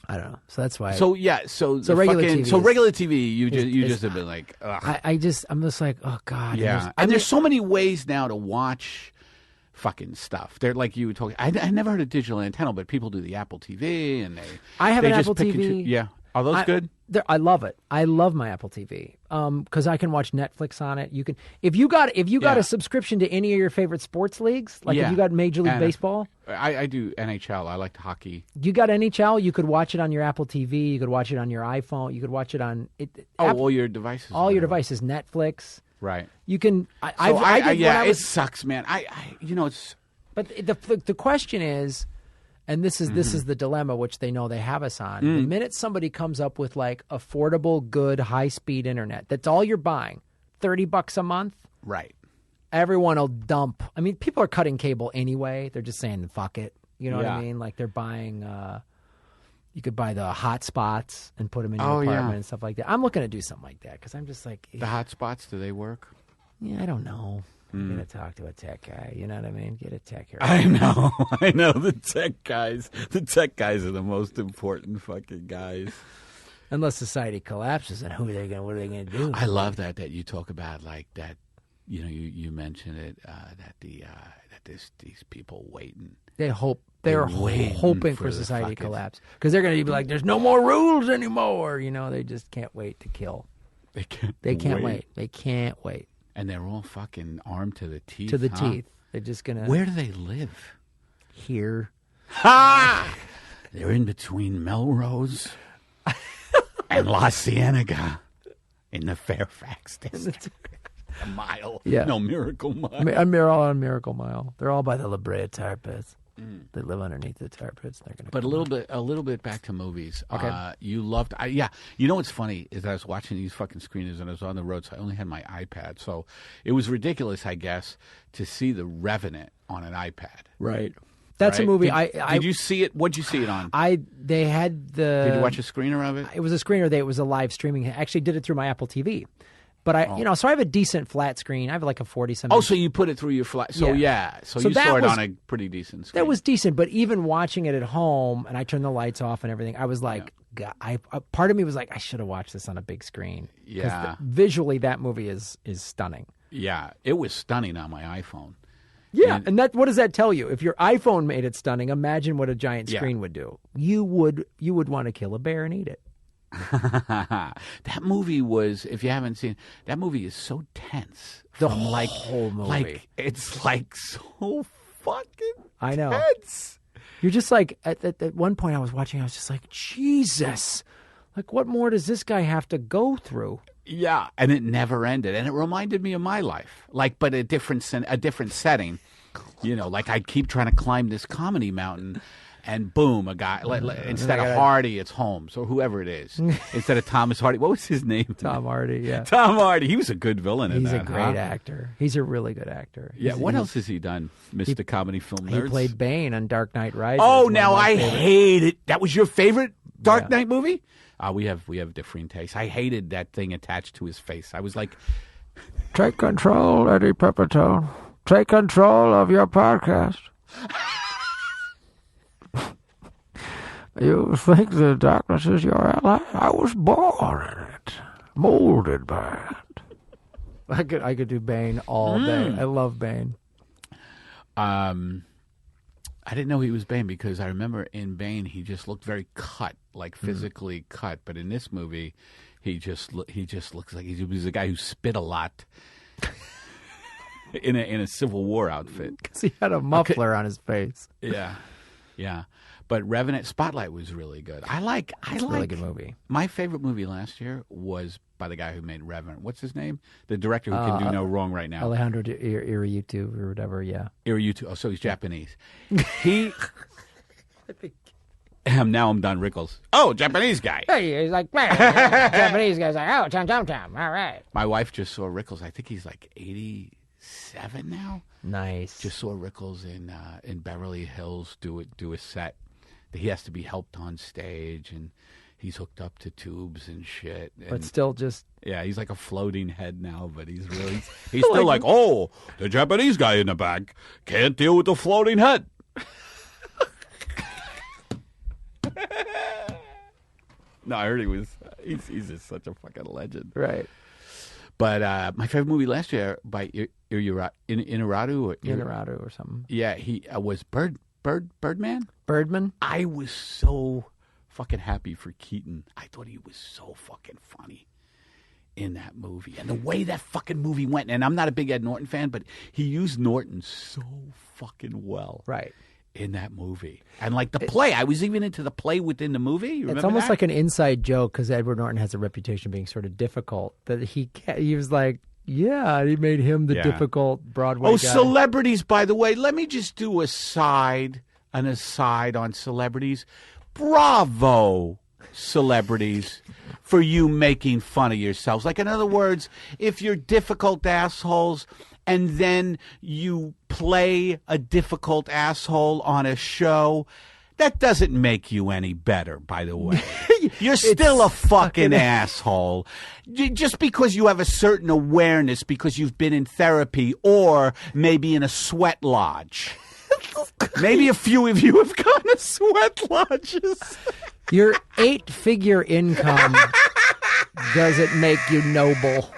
I don't know. So that's why. So regular TV. So regular TV, you just have been like, ugh. I'm just like, oh God. Yeah. And there's so many ways now to watch fucking stuff. They're like you were talking. I never heard of digital antenna, but people do the Apple TV and I have they an just Apple pick and TV. choose. Yeah. Are those good? I love it. I love my Apple TV because I can watch Netflix on it. You can if you got a subscription to any of your favorite sports leagues, like if you got Major League Baseball. I do NHL. I like hockey. You got NHL. You could watch it on your Apple TV. You could watch it on your iPhone. You could watch it on all your devices. All your devices. Netflix. Right. You can. It sucks, man. It's. But the question is. And this is the dilemma, which they know they have us on. The minute somebody comes up with like affordable, good, high-speed internet, that's all you're buying, $30 a month. Right. Everyone will dump. I mean, people are cutting cable anyway. They're just saying, fuck it. You know what I mean? Like they're buying, you could buy the hotspots and put them in your apartment and stuff like that. I'm looking to do something like that because I'm just like. The hotspots, do they work? Yeah, I don't know. I'm going to talk to a tech guy. You know what I mean? Get a tech here. I know. The tech guys are the most important fucking guys. Unless society collapses, and what are they going to do? I love that you talk about like that. You mentioned it that these people waiting. They're hoping for society fucking collapse because they're going to be like, "There's no more rules anymore." They just can't wait to kill. They can't wait. They can't wait. And they're all fucking armed to the teeth. To the teeth. They're just going to... Where do they live? Here. Ha! They're in between Melrose and La Cienega in the Fairfax district. A mile. Yeah. No, Miracle Mile. They're all on Miracle Mile. They're all by the La Brea tar pits. They live underneath the tar pits. They're gonna. But a little bit back to movies. Okay. You loved. You know what's funny is I was watching these fucking screeners and I was on the road, so I only had my iPad. So it was ridiculous, I guess, to see The Revenant on an iPad. Right. That's a movie. Did you see it? What'd you see it on? They had the. Did you watch a screener of it? It was a screener. It was a live streaming. I actually did it through my Apple TV. But so I have a decent flat screen. I have like a 40-something. Oh, so you put it through your flat. So so you saw it on a pretty decent screen. That was decent, but even watching it at home, and I turned the lights off and everything, I was like, God, part of me was like, I should have watched this on a big screen. Yeah. Visually, that movie is stunning. Yeah, it was stunning on my iPhone. Yeah, and that what does that tell you? If your iPhone made it stunning, imagine what a giant screen would do. You would want to kill a bear and eat it. That movie was, if you haven't seen, that movie is so tense. The whole movie. Like, it's like so fucking I know. tense. You're just like, at one point I was watching, I was just like, Jesus. Like, what more does this guy have to go through? Yeah, and it never ended, and it reminded me of my life, like, but a different setting. You know, like I'd keep trying to climb this comedy mountain, and boom, a guy instead of Hardy, it's Holmes or whoever it is. Instead of Thomas Hardy, what was his name? Tom Hardy. Yeah, Tom Hardy. He was a good villain in that. He's a great actor. He's a really good actor. Yeah. What else has he done, Mr. Comedy Film Nerds? He played Bane on Dark Knight Rises. Oh, now I hate it. That was your favorite Dark Knight movie? We have differing tastes. I hated that thing attached to his face. I was like, take control, Eddie Pepitone. Take control of your podcast. You think the darkness is your ally? I was born in it, molded by it. I could do Bane all day. I love Bane. I didn't know he was Bane because I remember in Bane he just looked very cut, like physically cut. But in this movie, he just looks like he was a guy who spit a lot in a Civil War outfit because he had a muffler on his face. Yeah. But Revenant Spotlight was really good. It's a really good movie. My favorite movie last year was by the guy who made Revenant. What's his name? The director who can do no wrong right now. Alejandro Iñárritu or whatever. Yeah. Iñárritu. Oh, so he's Japanese. He. Now I'm Don Rickles. Oh, Japanese guy. Hey, he's like Japanese guy's like, oh, Tom. All right. My wife just saw Rickles. I think he's like 87 now. Nice. Just saw Rickles in Beverly Hills do a set. He has to be helped on stage, and he's hooked up to tubes and shit. And but still just... Yeah, he's like a floating head now, but he's still like, oh, the Japanese guy in the back can't deal with the floating head. No, I heard he's just such a fucking legend. Right. But my favorite movie last year by Iñárritu or something. Yeah, he was Birdman? Birdman? I was so fucking happy for Keaton. I thought he was so fucking funny in that movie. And the way that fucking movie went, and I'm not a big Ed Norton fan, but he used Norton so fucking well. Right. In that movie. And like the play, I was even into the play within the movie. It's almost like an inside joke because Edward Norton has a reputation of being sort of difficult. That he was like, yeah, he made him the difficult Broadway guy. Celebrities, by the way, let me just do an aside on celebrities. Bravo, celebrities, for you making fun of yourselves. Like, in other words, if you're difficult assholes and then you play a difficult asshole on a show, that doesn't make you any better, by the way. You're still a fucking asshole. Just because you have a certain awareness because you've been in therapy or maybe in a sweat lodge. Maybe a few of you have gone to sweat lodges. Your 8-figure income doesn't make you noble.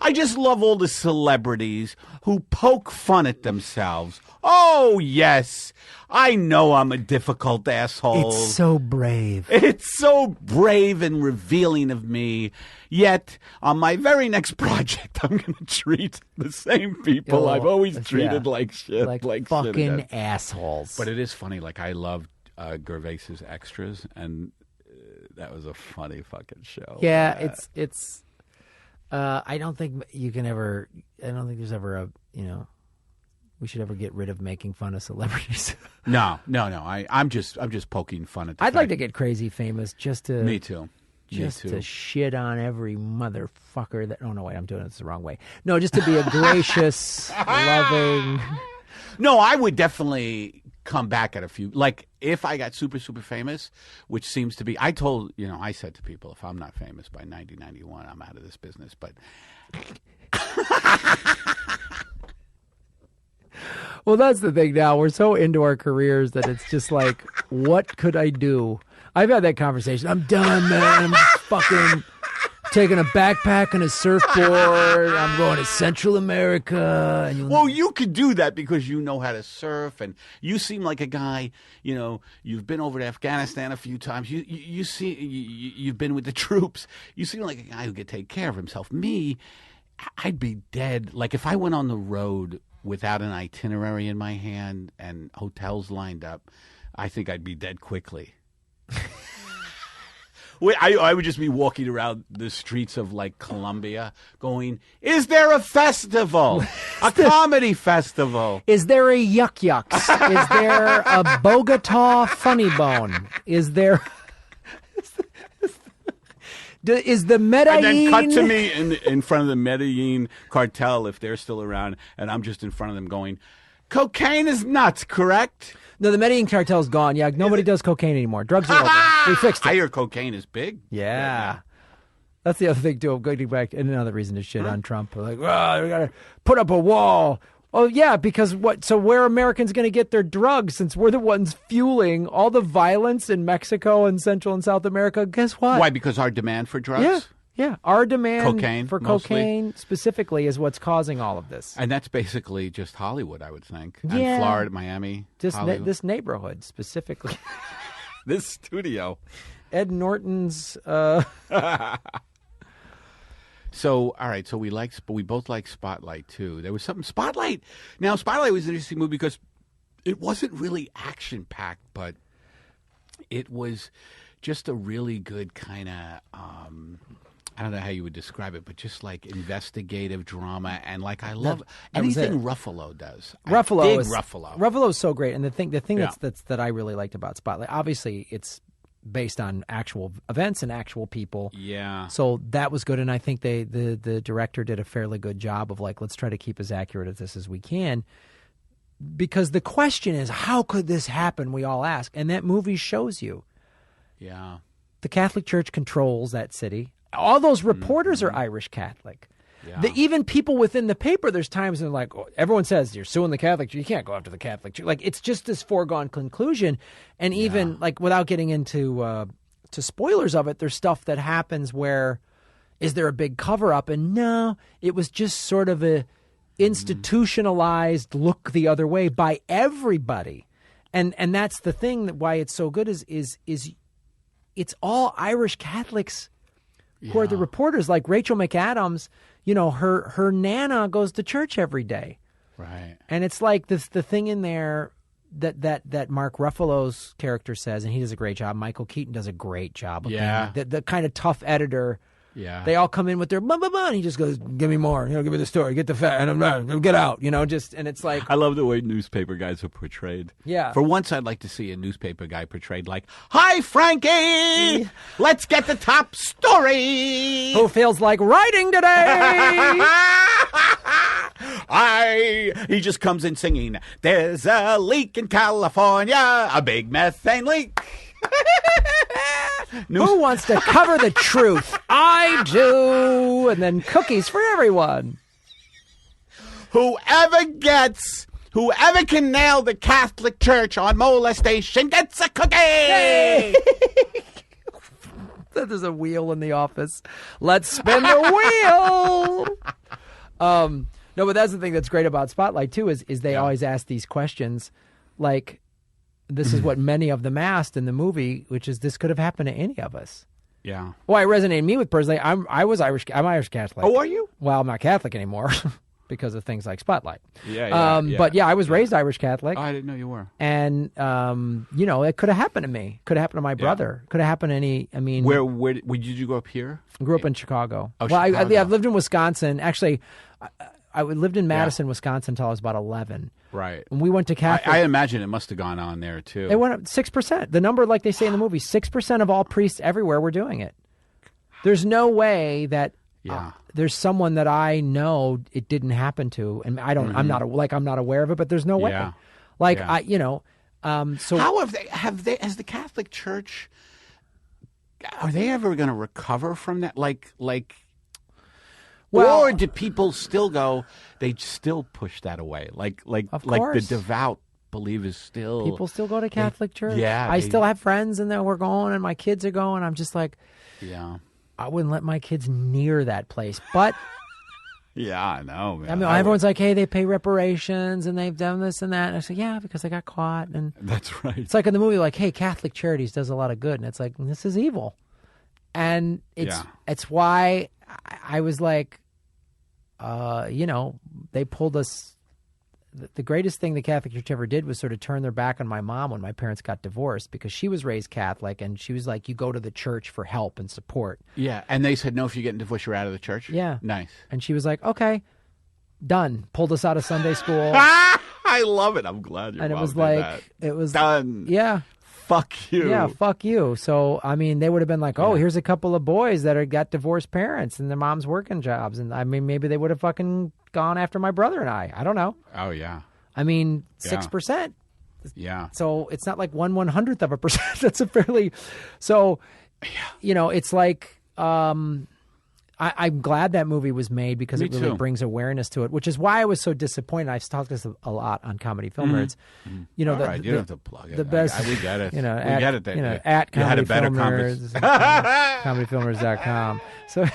I just love all the celebrities who poke fun at themselves. Oh, yes, I know I'm a difficult asshole. It's so brave. It's so brave and revealing of me. Yet, on my very next project, I'm going to treat the same people I've always treated like shit. Like fucking shit assholes. But it is funny. Like, I love Gervais's Extras, and that was a funny fucking show. Yeah, it's. I don't think there's ever a, we should ever get rid of making fun of celebrities. No. I'm just poking fun at the I'd like to get crazy famous just to. Me too. To shit on every motherfucker that. Oh no, wait, I'm doing this the wrong way. No, just to be a gracious, loving. No, I would definitely come back at a few. Like, if I got super, super famous, which seems to be, I said to people, if I'm not famous by 1991, I'm out of this business. But well, that's the thing now. We're so into our careers that it's just like, what could I do? I've had that conversation. I'm done, man. I'm just fucking taking a backpack and a surfboard. I'm going to Central America. And Well, you could do that because you know how to surf, and you seem like a guy. You've been over to Afghanistan a few times. You've been with the troops. You seem like a guy who could take care of himself. Me, I'd be dead. Like if I went on the road without an itinerary in my hand and hotels lined up, I think I'd be dead quickly. I would just be walking around the streets of like Colombia going, is there a festival? A comedy festival? Is there a Yuck Yucks? Is there a Bogota Funny Bone? Is there... Is the Medellin... And then cut to me in front of the Medellin cartel if they're still around, and I'm just in front of them going, cocaine is nuts, correct? No, the Medellin cartel's gone. Yeah, nobody does cocaine anymore. Drugs are over. We fixed it. I hear cocaine is big. Yeah. That's the other thing, too. Going back, and another reason to shit on Trump. Like, we got to put up a wall. Oh, yeah, because what? So where are Americans going to get their drugs since we're the ones fueling all the violence in Mexico and Central and South America? Guess what? Why? Because our demand for drugs? Yeah. Yeah, our demand for mostly. cocaine specifically is what's causing all of this. And that's basically just Hollywood, I would think. Yeah. And Florida, Miami, Just Hollywood. this neighborhood specifically. This studio. Ed Norton's... So, all right, so we both like Spotlight, too. There was something... Spotlight was an interesting movie because it wasn't really action-packed, but it was just a really good kind of... I don't know how you would describe it, but just like investigative drama, and like I love anything Ruffalo does. Ruffalo's so great, and the thing Yeah. that I really liked about Spotlight, obviously, it's based on actual events and actual people. Yeah. So that was good, and I think the director did a fairly good job of like, let's try to keep as accurate of this as we can, because the question is, how could this happen? We all ask, and that movie shows you. Yeah. The Catholic Church controls that city. All those reporters are Irish Catholic. Yeah. Even people within the paper, there's times when like everyone says you're suing the Catholic Church. You can't go after the Catholic Church. Like it's just this foregone conclusion. And even like without getting into to spoilers of it, there's stuff that happens where is there a big cover up? And no, it was just sort of a institutionalized look the other way by everybody. And that's the thing that why it's so good is it's all Irish Catholics who are the reporters, like Rachel McAdams. You know, her nana goes to church every day, right? And it's like the thing in there that Mark Ruffalo's character says, and he does a great job. Michael Keaton does a great job. Of being the kind of tough editor. Yeah, they all come in with their blah blah blah, and he just goes, "Give me more, give me the story, get the fact, and I'm not get out," and it's like I love the way newspaper guys are portrayed. Yeah, for once, I'd like to see a newspaper guy portrayed like, "Hi, Frankie, let's get the top story." Who feels like writing today? He just comes in singing, "There's a leak in California, a big methane leak." Who wants to cover the truth? I do. And then cookies for everyone. Whoever can nail the Catholic Church on molestation gets a cookie. Hey! There's a wheel in the office. Let's spin the wheel. No, but that's the thing that's great about Spotlight too is they always ask these questions like, this is what many of them asked in the movie, which is this could have happened to any of us. Yeah. Well, it resonated me with personally. I'm Irish Catholic. Oh, are you? Well, I'm not Catholic anymore because of things like Spotlight. Yeah. But yeah, I was raised Irish Catholic. Oh, I didn't know you were. And it could have happened to me. Could have happened to my brother. Could have happened to any. I mean, where did you grow up here? I grew up in Chicago. Oh, well, Chicago. I've lived in Wisconsin. Actually, I lived in Madison, Wisconsin until I was about 11. Right. And we went to Catholic. I imagine it must have gone on there, too. It went up 6%. The number, like they say in the movie, 6% of all priests everywhere were doing it. There's no way that there's someone that I know it didn't happen to, and I don't. I'm not aware of it, but there's no way. Yeah. Like Yeah. So how have they as the Catholic Church? Are they ever going to recover from that? Or do people still go? They still push that away, like the devout believers still. People still go to Catholic church. Yeah, I still have friends, and we're going, and my kids are going. I'm just like, I wouldn't let my kids near that place. But Yeah, I know, man. I mean, everyone's like, hey, they pay reparations and they've done this and that. And I say, yeah, because they got caught. And That's right. it's like in the movie, like, hey, Catholic Charities does a lot of good. And it's like, this is evil. And it's why I was like, they pulled us. The greatest thing the Catholic Church ever did was sort of turn their back on my mom when my parents got divorced, because she was raised Catholic, and she was like, you go to the church for help and support. Yeah, and they said, no, if you're getting divorced, you're out of the church? Yeah. Nice. And she was like, okay, done. Pulled us out of Sunday school. I love it. I'm glad you're And it was like, it was done. Yeah. Fuck you. Yeah, fuck you. So, I mean, they would have been like, oh, here's a couple of boys that got divorced parents and their mom's working jobs. And I mean, maybe they would have fucking gone after my brother and I. I don't know. Oh, yeah. I mean, 6%. Yeah. So it's not like 1/100th of a percent. That's a fairly, so, it's like, I'm glad that movie was made because Me it really too. brings awareness to it, which is why I was so disappointed. I've talked this a lot on Comedy Film Nerds. You know, All right, you don't have to plug it. the best, we get it. we get it. at You had Comedy a better Film conversation. Nerds, comedyfilmnerds.com. So,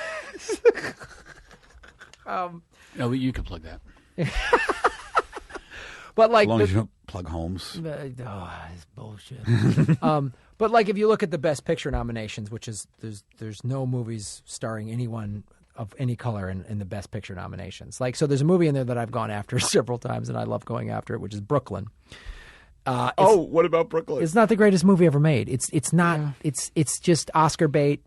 No, you can plug that. but like, As long as you don't plug Holmes. it's bullshit. But like, if you look at the Best Picture nominations, which is there's no movies starring anyone of any color in the Best Picture nominations. Like, so there's a movie in there that I've gone after several times, and I love going after it, which is Brooklyn. What about Brooklyn? It's not the greatest movie ever made. It's not. Yeah. It's just Oscar bait.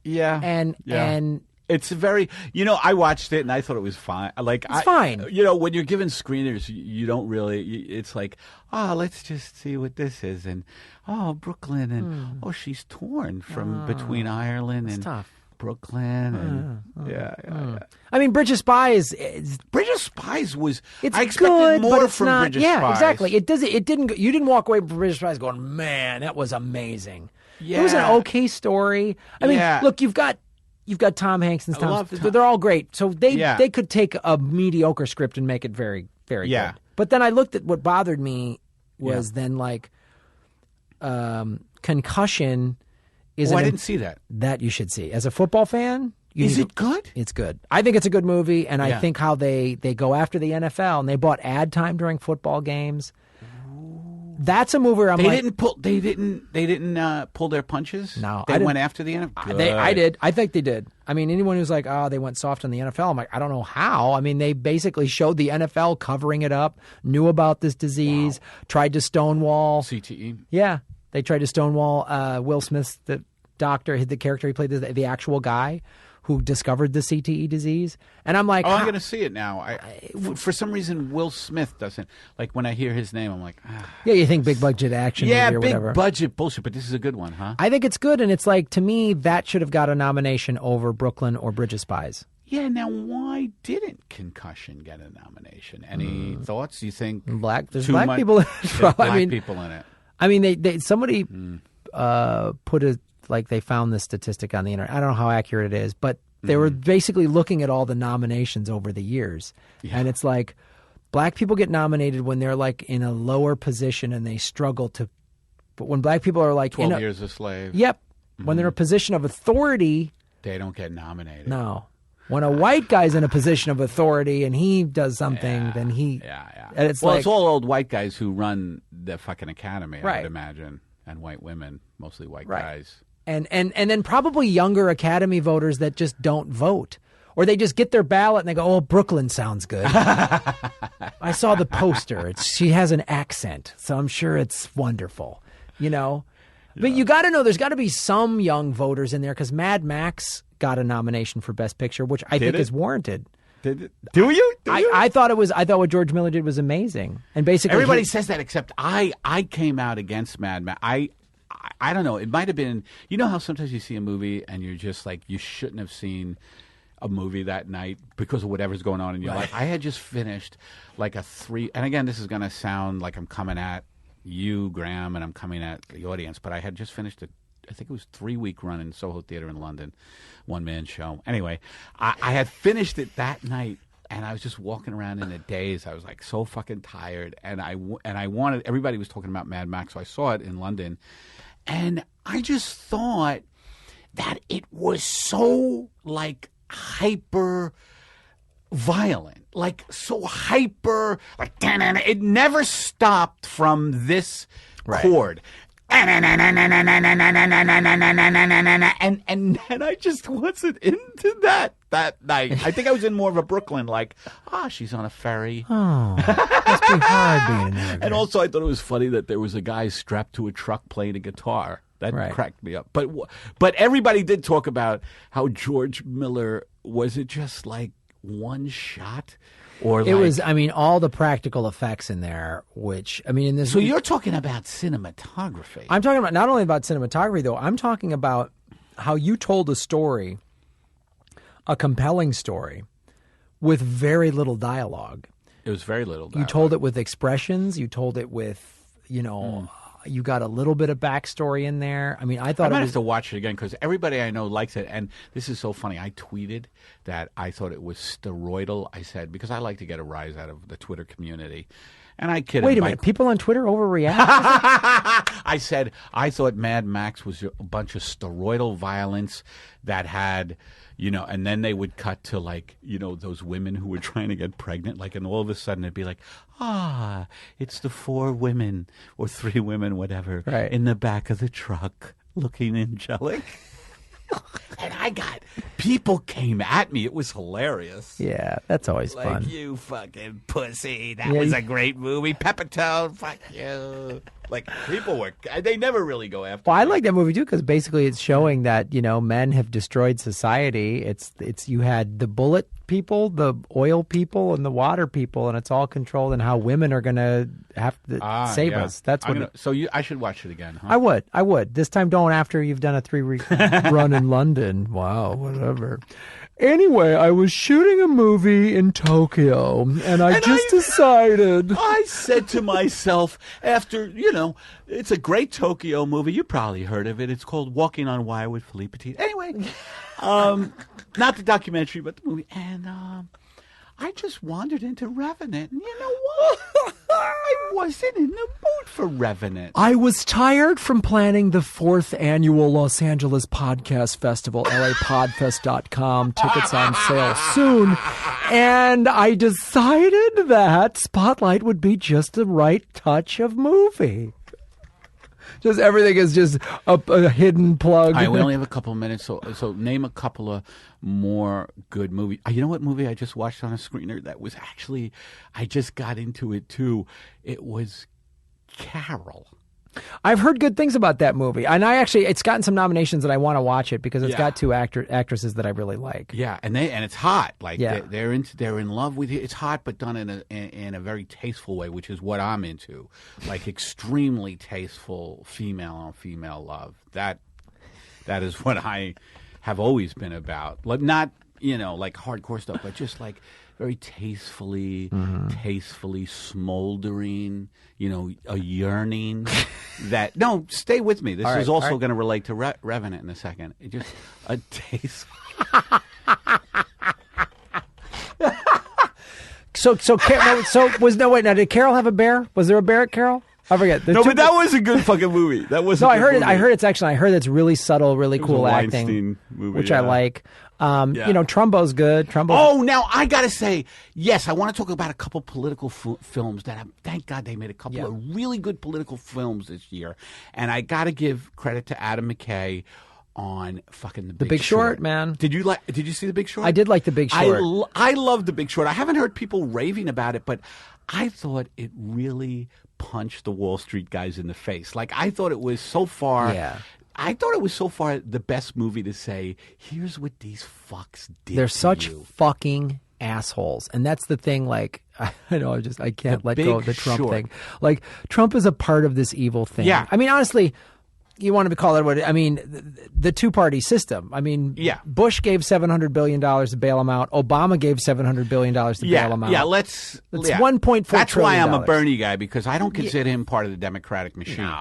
Yeah. And it's very, I watched it and I thought it was fine. Like, it's fine. When you're given screeners, you don't really, it's like, let's just see what this is. And, Brooklyn. And, she's torn from between Ireland and tough. Brooklyn. And, I mean, Bridge of Spies. Bridge of Spies was, It's I expected good, more but it's from not. Bridge of Spies. Yeah, exactly. It didn't. You didn't walk away from Bridge of Spies going, man, that was amazing. Yeah. It was an okay story. I mean, look, you've got Tom Hanks and Tom. They're all great. So they could take a mediocre script and make it very, very good. But then I looked at what bothered me was then like Concussion is. I didn't see that. That you should see as a football fan. Is it good? It's good. I think it's a good movie, and I think how they go after the NFL and they bought ad time during football games. That's a movie where They didn't pull their punches. No, they went after the NFL. I did. I think they did. I mean, anyone who's like, they went soft on the NFL. I'm like, I don't know how. I mean, they basically showed the NFL covering it up, knew about this disease, tried to stonewall CTE. Yeah, they tried to stonewall Will Smith's the doctor, the character he played, the actual guy who discovered the CTE disease. And I'm like, I'm going to see it now. For some reason, Will Smith doesn't. Like, when I hear his name, I'm like, Yeah, you think big budget action movie or big whatever. budget bullshit, but this is a good one, huh? I think it's good, and it's like, to me, that should have got a nomination over Brooklyn or Bridge of Spies. Yeah, now why didn't Concussion get a nomination? Any thoughts? You think There's too black much- people in it. There's I black mean, people in it. I mean, somebody put a, like, they found this statistic on the internet. I don't know how accurate it is, but they were basically looking at all the nominations over the years. Yeah. And it's like, black people get nominated when they're like in a lower position and they struggle to, but when black people are like 12 Years a Slave. Yep. When they're in a position of authority, They don't get nominated. no. When a white guy's in a position of authority and he does something, then he, and it's Well, like, it's all old white guys who run the fucking academy, I Right. would imagine, and white women, mostly white Right. guys. and then probably younger Academy voters that just don't vote. Or they just get their ballot and they go, oh, Brooklyn sounds good. I saw the poster. She has an accent, so I'm sure it's wonderful, But you got to know there's got to be some young voters in there, because Mad Max got a nomination for Best Picture, which I think it? is warranted. Do you? I thought what George Miller did was amazing. And basically Everybody says that except I came out against Mad Max. I don't know. It might have been, how sometimes you see a movie and you're just like, you shouldn't have seen a movie that night because of whatever's going on in your life. I had just finished like and again, this is going to sound like I'm coming at you, Graham, and I'm coming at the audience, but I had just finished I think it was 3-week run in Soho Theatre in London, one-man show. Anyway, I had finished it that night, and I was just walking around in a daze. I was like so fucking tired, and I wanted. Everybody was talking about Mad Max, so I saw it in London, and I just thought that it was so like hyper violent, like so hyper, like it never stopped from this chord. And I just wasn't into that night. I think I was in more of a Brooklyn, like, she's on a ferry. Oh, must be hard being an immigrant. And also, I thought it was funny that there was a guy strapped to a truck playing a guitar. That cracked me up. But everybody did talk about how George Miller, was it just like one shot? Or it was, I mean, all the practical effects in there, which, I mean, in this. So you're talking about cinematography. I'm talking about not only about cinematography, though. I'm talking about how you told a story, a compelling story, with very little dialogue. It was very little dialogue. You told it with expressions. You told it with, you know, you got a little bit of backstory in there. I mean, I thought I might have to watch it again because everybody I know likes it. And this is so funny. I tweeted that I thought it was steroidal. I said, because I like to get a rise out of the Twitter community. And I kidded. Wait a minute. People on Twitter overreact? I said, I thought Mad Max was a bunch of steroidal violence that had, you know, and then they would cut to like, you know, those women who were trying to get pregnant. Like, and all of a sudden it'd be like, it's the 4 women or 3 women, whatever, in the back of the truck looking angelic. And people came at me. It was hilarious. Yeah, that's always fun. Like, you fucking pussy. That was a great movie. Pepitone, fuck you. Like, people were, they never really go after Well, I me. like that movie, too, because basically it's showing that, you know, men have destroyed society. It's you had the bullet people, the oil people, and the water people, and it's all controlled, and how women are going to have to save us. That's what. I should watch it again, huh? I would. This time don't after you've done a 3-week run in London. Wow, whatever. Anyway, I was shooting a movie in Tokyo, and I decided. I said to myself, after, you know, it's a great Tokyo movie. You probably heard of it. It's called Walking on Wire with Philippe Petit. Anyway, not the documentary, but the movie. And I just wandered into Revenant. And you know what? I wasn't in the mood for Revenant. I was tired from planning the 4th annual Los Angeles Podcast Festival, lapodfest.com. Tickets on sale soon. And I decided that Spotlight would be just the right touch of movie. Just everything is just a hidden plug. All right, we only have a couple of minutes, so name a couple of more good movies. You know what movie I just watched on a screener that was actually, I just got into it too. It was Carol. I've heard good things about that movie, and it's gotten some nominations, and I want to watch it because it's got 2 actresses that I really like. Yeah, and it's hot. Like they're in love with you. It's hot, but done in a very tasteful way, which is what I'm into. Like extremely tasteful female on female love. That is what I have always been about. Like not, you know, like hardcore stuff, but just like very tastefully smoldering, you know, a yearning that, no, stay with me. This is also going to relate to Revenant in a second. It just a taste. Did Carol have a bear? Was there a bear at Carol? I forget. No, but that was a good fucking movie. That was. No, I heard it. I heard it's really subtle, really cool acting, movie, which I like. You know, Trumbo's good. Oh, now I gotta say, yes, I want to talk about a couple political films that thank God they made a couple of really good political films this year, and I gotta give credit to Adam McKay on fucking The Big Short, man. Did you see The Big Short? I did like The Big Short. I love The Big Short. I haven't heard people raving about it, but I thought it really punched the Wall Street guys in the face. Like, I thought it was so far. Yeah. I thought it was so far the best movie to say, here's what these fucks did. They're to such you. fucking assholes. And that's the thing, like, I know, I can't let go of the Trump thing. Like, Trump is a part of this evil thing. Yeah. I mean, honestly, you want to call it what, I mean, the 2-party system. I mean, Bush gave $700 billion to bail him out. Obama gave $700 billion to bail him out. Yeah, it's $1.4 That's why I'm trillion. a Bernie guy, because I don't consider him part of the Democratic machine.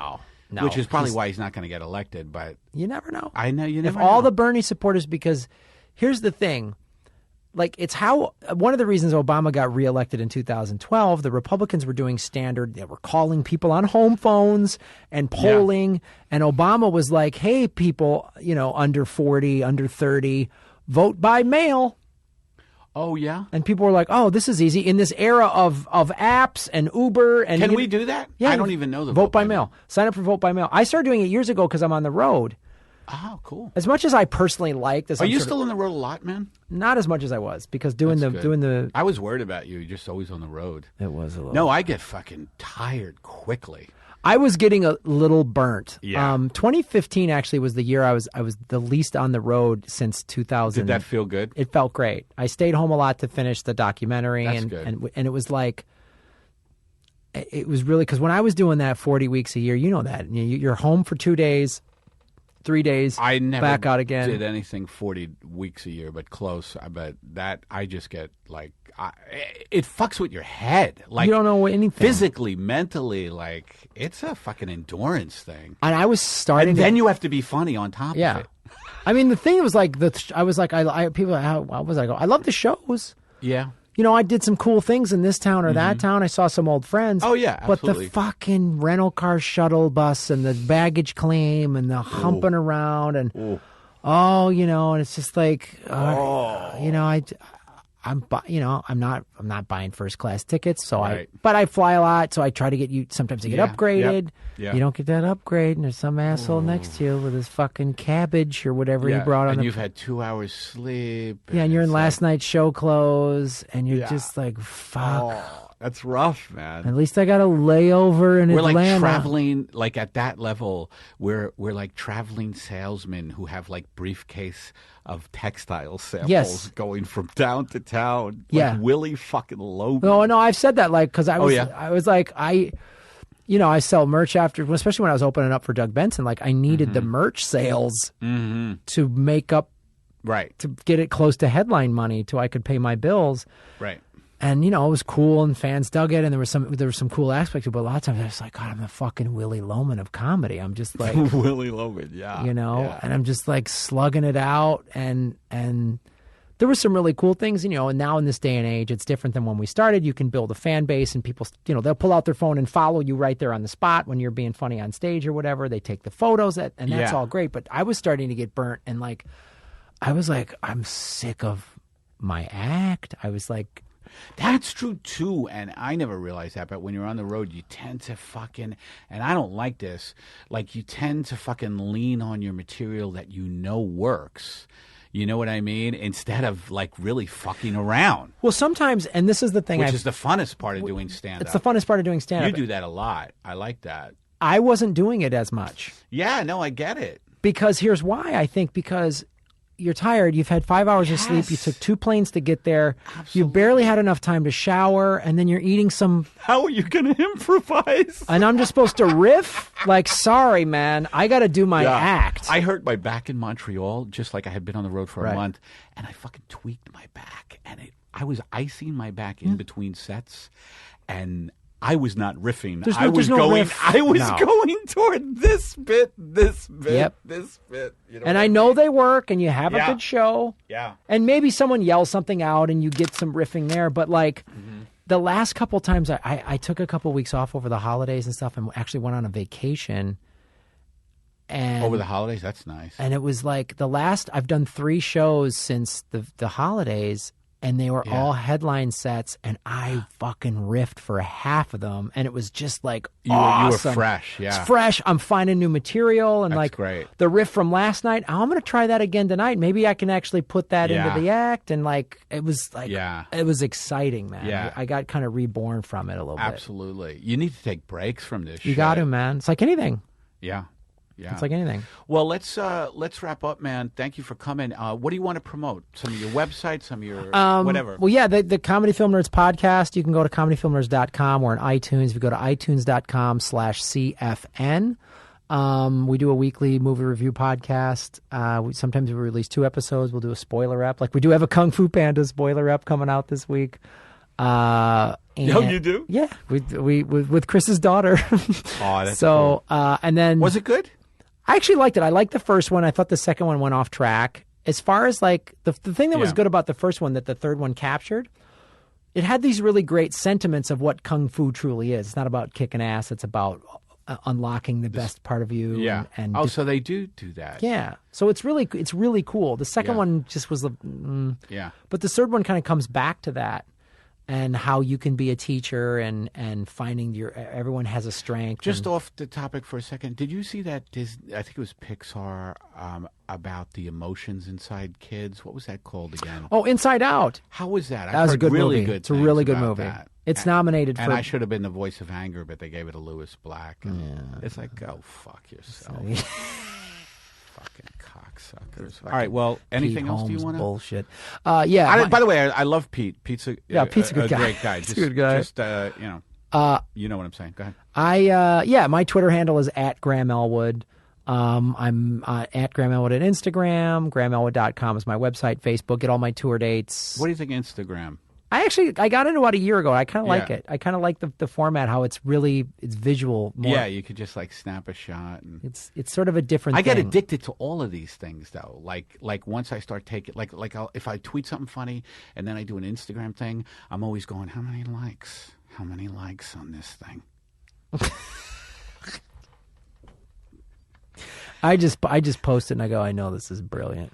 No, which is probably why he's not going to get elected. But you never know. I know you never know. If all the Bernie supporters, because here's the thing. like it's how one of the reasons Obama got reelected in 2012, the Republicans were doing standard. They were calling people on home phones and polling. And Obama was like, hey, people, under 40, under 30, vote by mail. Oh, yeah. And people were like, oh, this is easy. In this era of apps and Uber. And Can we do that? Yeah. I don't even know the vote by mail. Sign up for vote by mail. I started doing it years ago because I'm on the road. Oh, cool. As much as I personally like this. Are you still on the road a lot, man? Not as much as I was because doing the. I was worried about you. You're just always on the road. It was a little. No, I get fucking tired quickly. I was getting a little burnt. Yeah. 2015 actually was the year I was the least on the road since 2000. Did that feel good? It felt great. I stayed home a lot to finish the documentary. That's and, good. and it was like. It was really because when I was doing that 40 weeks a year, you know that you're home for 2 days. 3 days, I never back out again. Did anything 40 weeks a year, but close. But that I just get like it fucks with your head. Like you don't know anything physically, mentally. Like it's a fucking endurance thing. And I was starting. And then you have to be funny on top of it. I mean, the thing was like I was like people. How was I go? I love the shows. Yeah. I did some cool things in this town or that town. I saw some old friends. Oh, yeah, absolutely. But the fucking rental car shuttle bus and the baggage claim and the humping around and, and it's just like, I'm not buying first class tickets. So but I fly a lot. So I try to get you sometimes to get upgraded. Yep. Yeah. You don't get that upgrade. And there's some asshole next to you with his fucking cabbage or whatever he brought on. And you've had 2 hours sleep. Yeah. And you're in last night's show clothes and you're just like, fuck. Oh, that's rough, man. At least I got a layover in Atlanta. We're like traveling, like at that level, we're like traveling salesmen who have like briefcase of textile samples going from town to town. Like Willie fucking Logan. No, I've said that like because I was like I sell merch after, especially when I was opening up for Doug Benson. Like I needed the merch sales to make up, to get it close to headline money, till I could pay my bills. Right. And it was cool, and fans dug it, and there was some cool aspects to it. But a lot of times I was like, God, I'm the fucking Willie Loman of comedy. I'm just like Willie Loman, and I'm just like slugging it out, and there were some really cool things, and now in this day and age, it's different than when we started. You can build a fan base, and people, they'll pull out their phone and follow you right there on the spot when you're being funny on stage or whatever. They take the photos, and that's all great. But I was starting to get burnt, and like, I was like, I'm sick of my act. I was like. That's true too, and I never realized that, but when you're on the road, you tend to fucking, and I don't like this, like you tend to fucking lean on your material that works. You know what I mean? Instead of like really fucking around. Well, sometimes, and this is the thing, which is the funnest part of doing stand-up. It's the funnest part of doing stand-up. You do that a lot. I like that. I wasn't doing it as much. Yeah, no, I get it. Because here's why. I think because you're tired. You've had 5 hours of sleep. You took 2 planes to get there. Absolutely. You barely had enough time to shower, and then you're eating some. How are you going to improvise? And I'm just supposed to riff? Like, sorry, man. I got to do my act. I hurt my back in Montreal, just like I had been on the road for a month, and I fucking tweaked my back. And I was icing my back in between sets, and I was not riffing. I was going toward this bit, this bit. And I know they work, and you have a good show. Yeah. And maybe someone yells something out, and you get some riffing there. But like the last couple times, I took a couple weeks off over the holidays and stuff, and actually went on a vacation. And over the holidays, that's nice. And it was like I've done 3 shows since the holidays. And they were all headline sets, and I fucking riffed for half of them, and it was just like awesome. You were fresh, It's fresh. I'm finding new material, and that's great. The riff from last night. I'm gonna try that again tonight. Maybe I can actually put that into the act, and like it was like it was exciting, man. Yeah. I got kind of reborn from it a little bit. Absolutely. You need to take breaks from this. You got to, man. It's like anything. Yeah. Yeah. It's like anything. Well, let's wrap up, man. Thank you for coming. What do you want to promote? Some of your websites, some of your whatever. Well, yeah, the Comedy Film Nerds podcast. You can go to comedyfilmnerds.com or on iTunes. If you go to itunes.com/CFN, we do a weekly movie review podcast. Sometimes we release 2 episodes. We'll do a spoiler ep. Like we do have a Kung Fu Panda spoiler ep coming out this week. You do? Yeah, we with Chris's daughter. Oh, that's cool. And then was it good? I actually liked it. I liked the first one. I thought the second one went off track. as far as like the thing that was Yeah. good about the first one that the third one captured, it had these really great sentiments of what kung fu truly is. It's not about kicking ass. It's about unlocking the best part of you. Yeah. And So they do that. yeah. So it's really cool. The second Yeah. one just was Yeah. but the third one kind of comes back to that and how you can be a teacher and finding everyone has a strength. Just off the topic for a second, did you see that I think it was Pixar about the emotions inside kids? What was that called again? Oh, Inside Out. How was that? I've That was a heard good really movie. good It's a things really good about movie. that. It's nominated for. And I should have been the voice of anger, but they gave it to Lewis Black. And It's like, go fuck yourself. Fucking cocksuckers. All right, well, anything Pete else do you Holmes want to? bullshit. Yeah. By the way, I love Pete. Pete's a Pete's a good guy. great guy. He's a good guy. Just you know what I'm saying. Go ahead. My Twitter handle is at Graham Elwood. I'm at Graham Elwood at Instagram. GrahamElwood.com is my website. Facebook. Get all my tour dates. What do you think of Instagram? I got into it a year ago. I kind of like Yeah. it. I kind of like the format, how it's visual. More. Yeah, you could just like snap a shot. And It's sort of a different I thing. get addicted to all of these things though. Like once I start taking if I tweet something funny and then I do an Instagram thing, I'm always going, how many likes? How many likes on this thing? I just post it and I go, I know this is brilliant.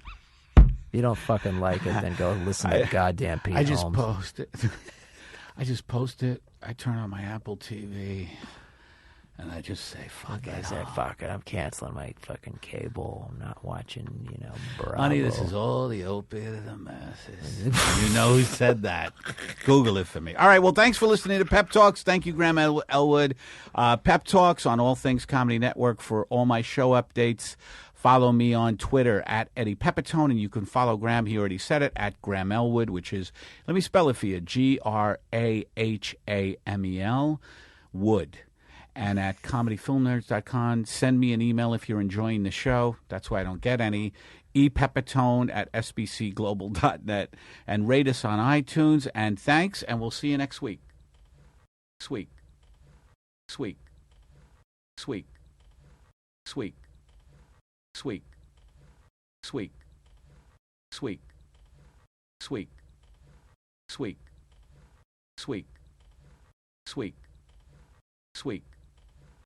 If you don't fucking like it, then go listen to goddamn Pete I just Holmes. post it. I just post it. I turn on my Apple TV and I just say, fuck I it. said, fuck it, I'm canceling my fucking cable. I'm not watching, Bravo. Honey, this is all the opiate of the masses. You know who said that. Google it for me. All right, well, thanks for listening to Pep Talks. Thank you, Graham Elwood. Pep Talks on All Things Comedy Network for all my show updates. Follow me on Twitter at Eddie Pepitone, and you can follow Graham, he already said it, at Graham Elwood, which is, let me spell it for you, GRAHAMEL, Wood. And at comedyfilmnerds.com, send me an email if you're enjoying the show. That's why I don't get any. epepitone at sbcglobal.net. And rate us on iTunes. And thanks, and we'll see you next week. Sweet. Sweet. Sweet. Sweet. Sweet. Sweet. Sweet. Sweet. Sweet. Sweet. Sweet. Sweet.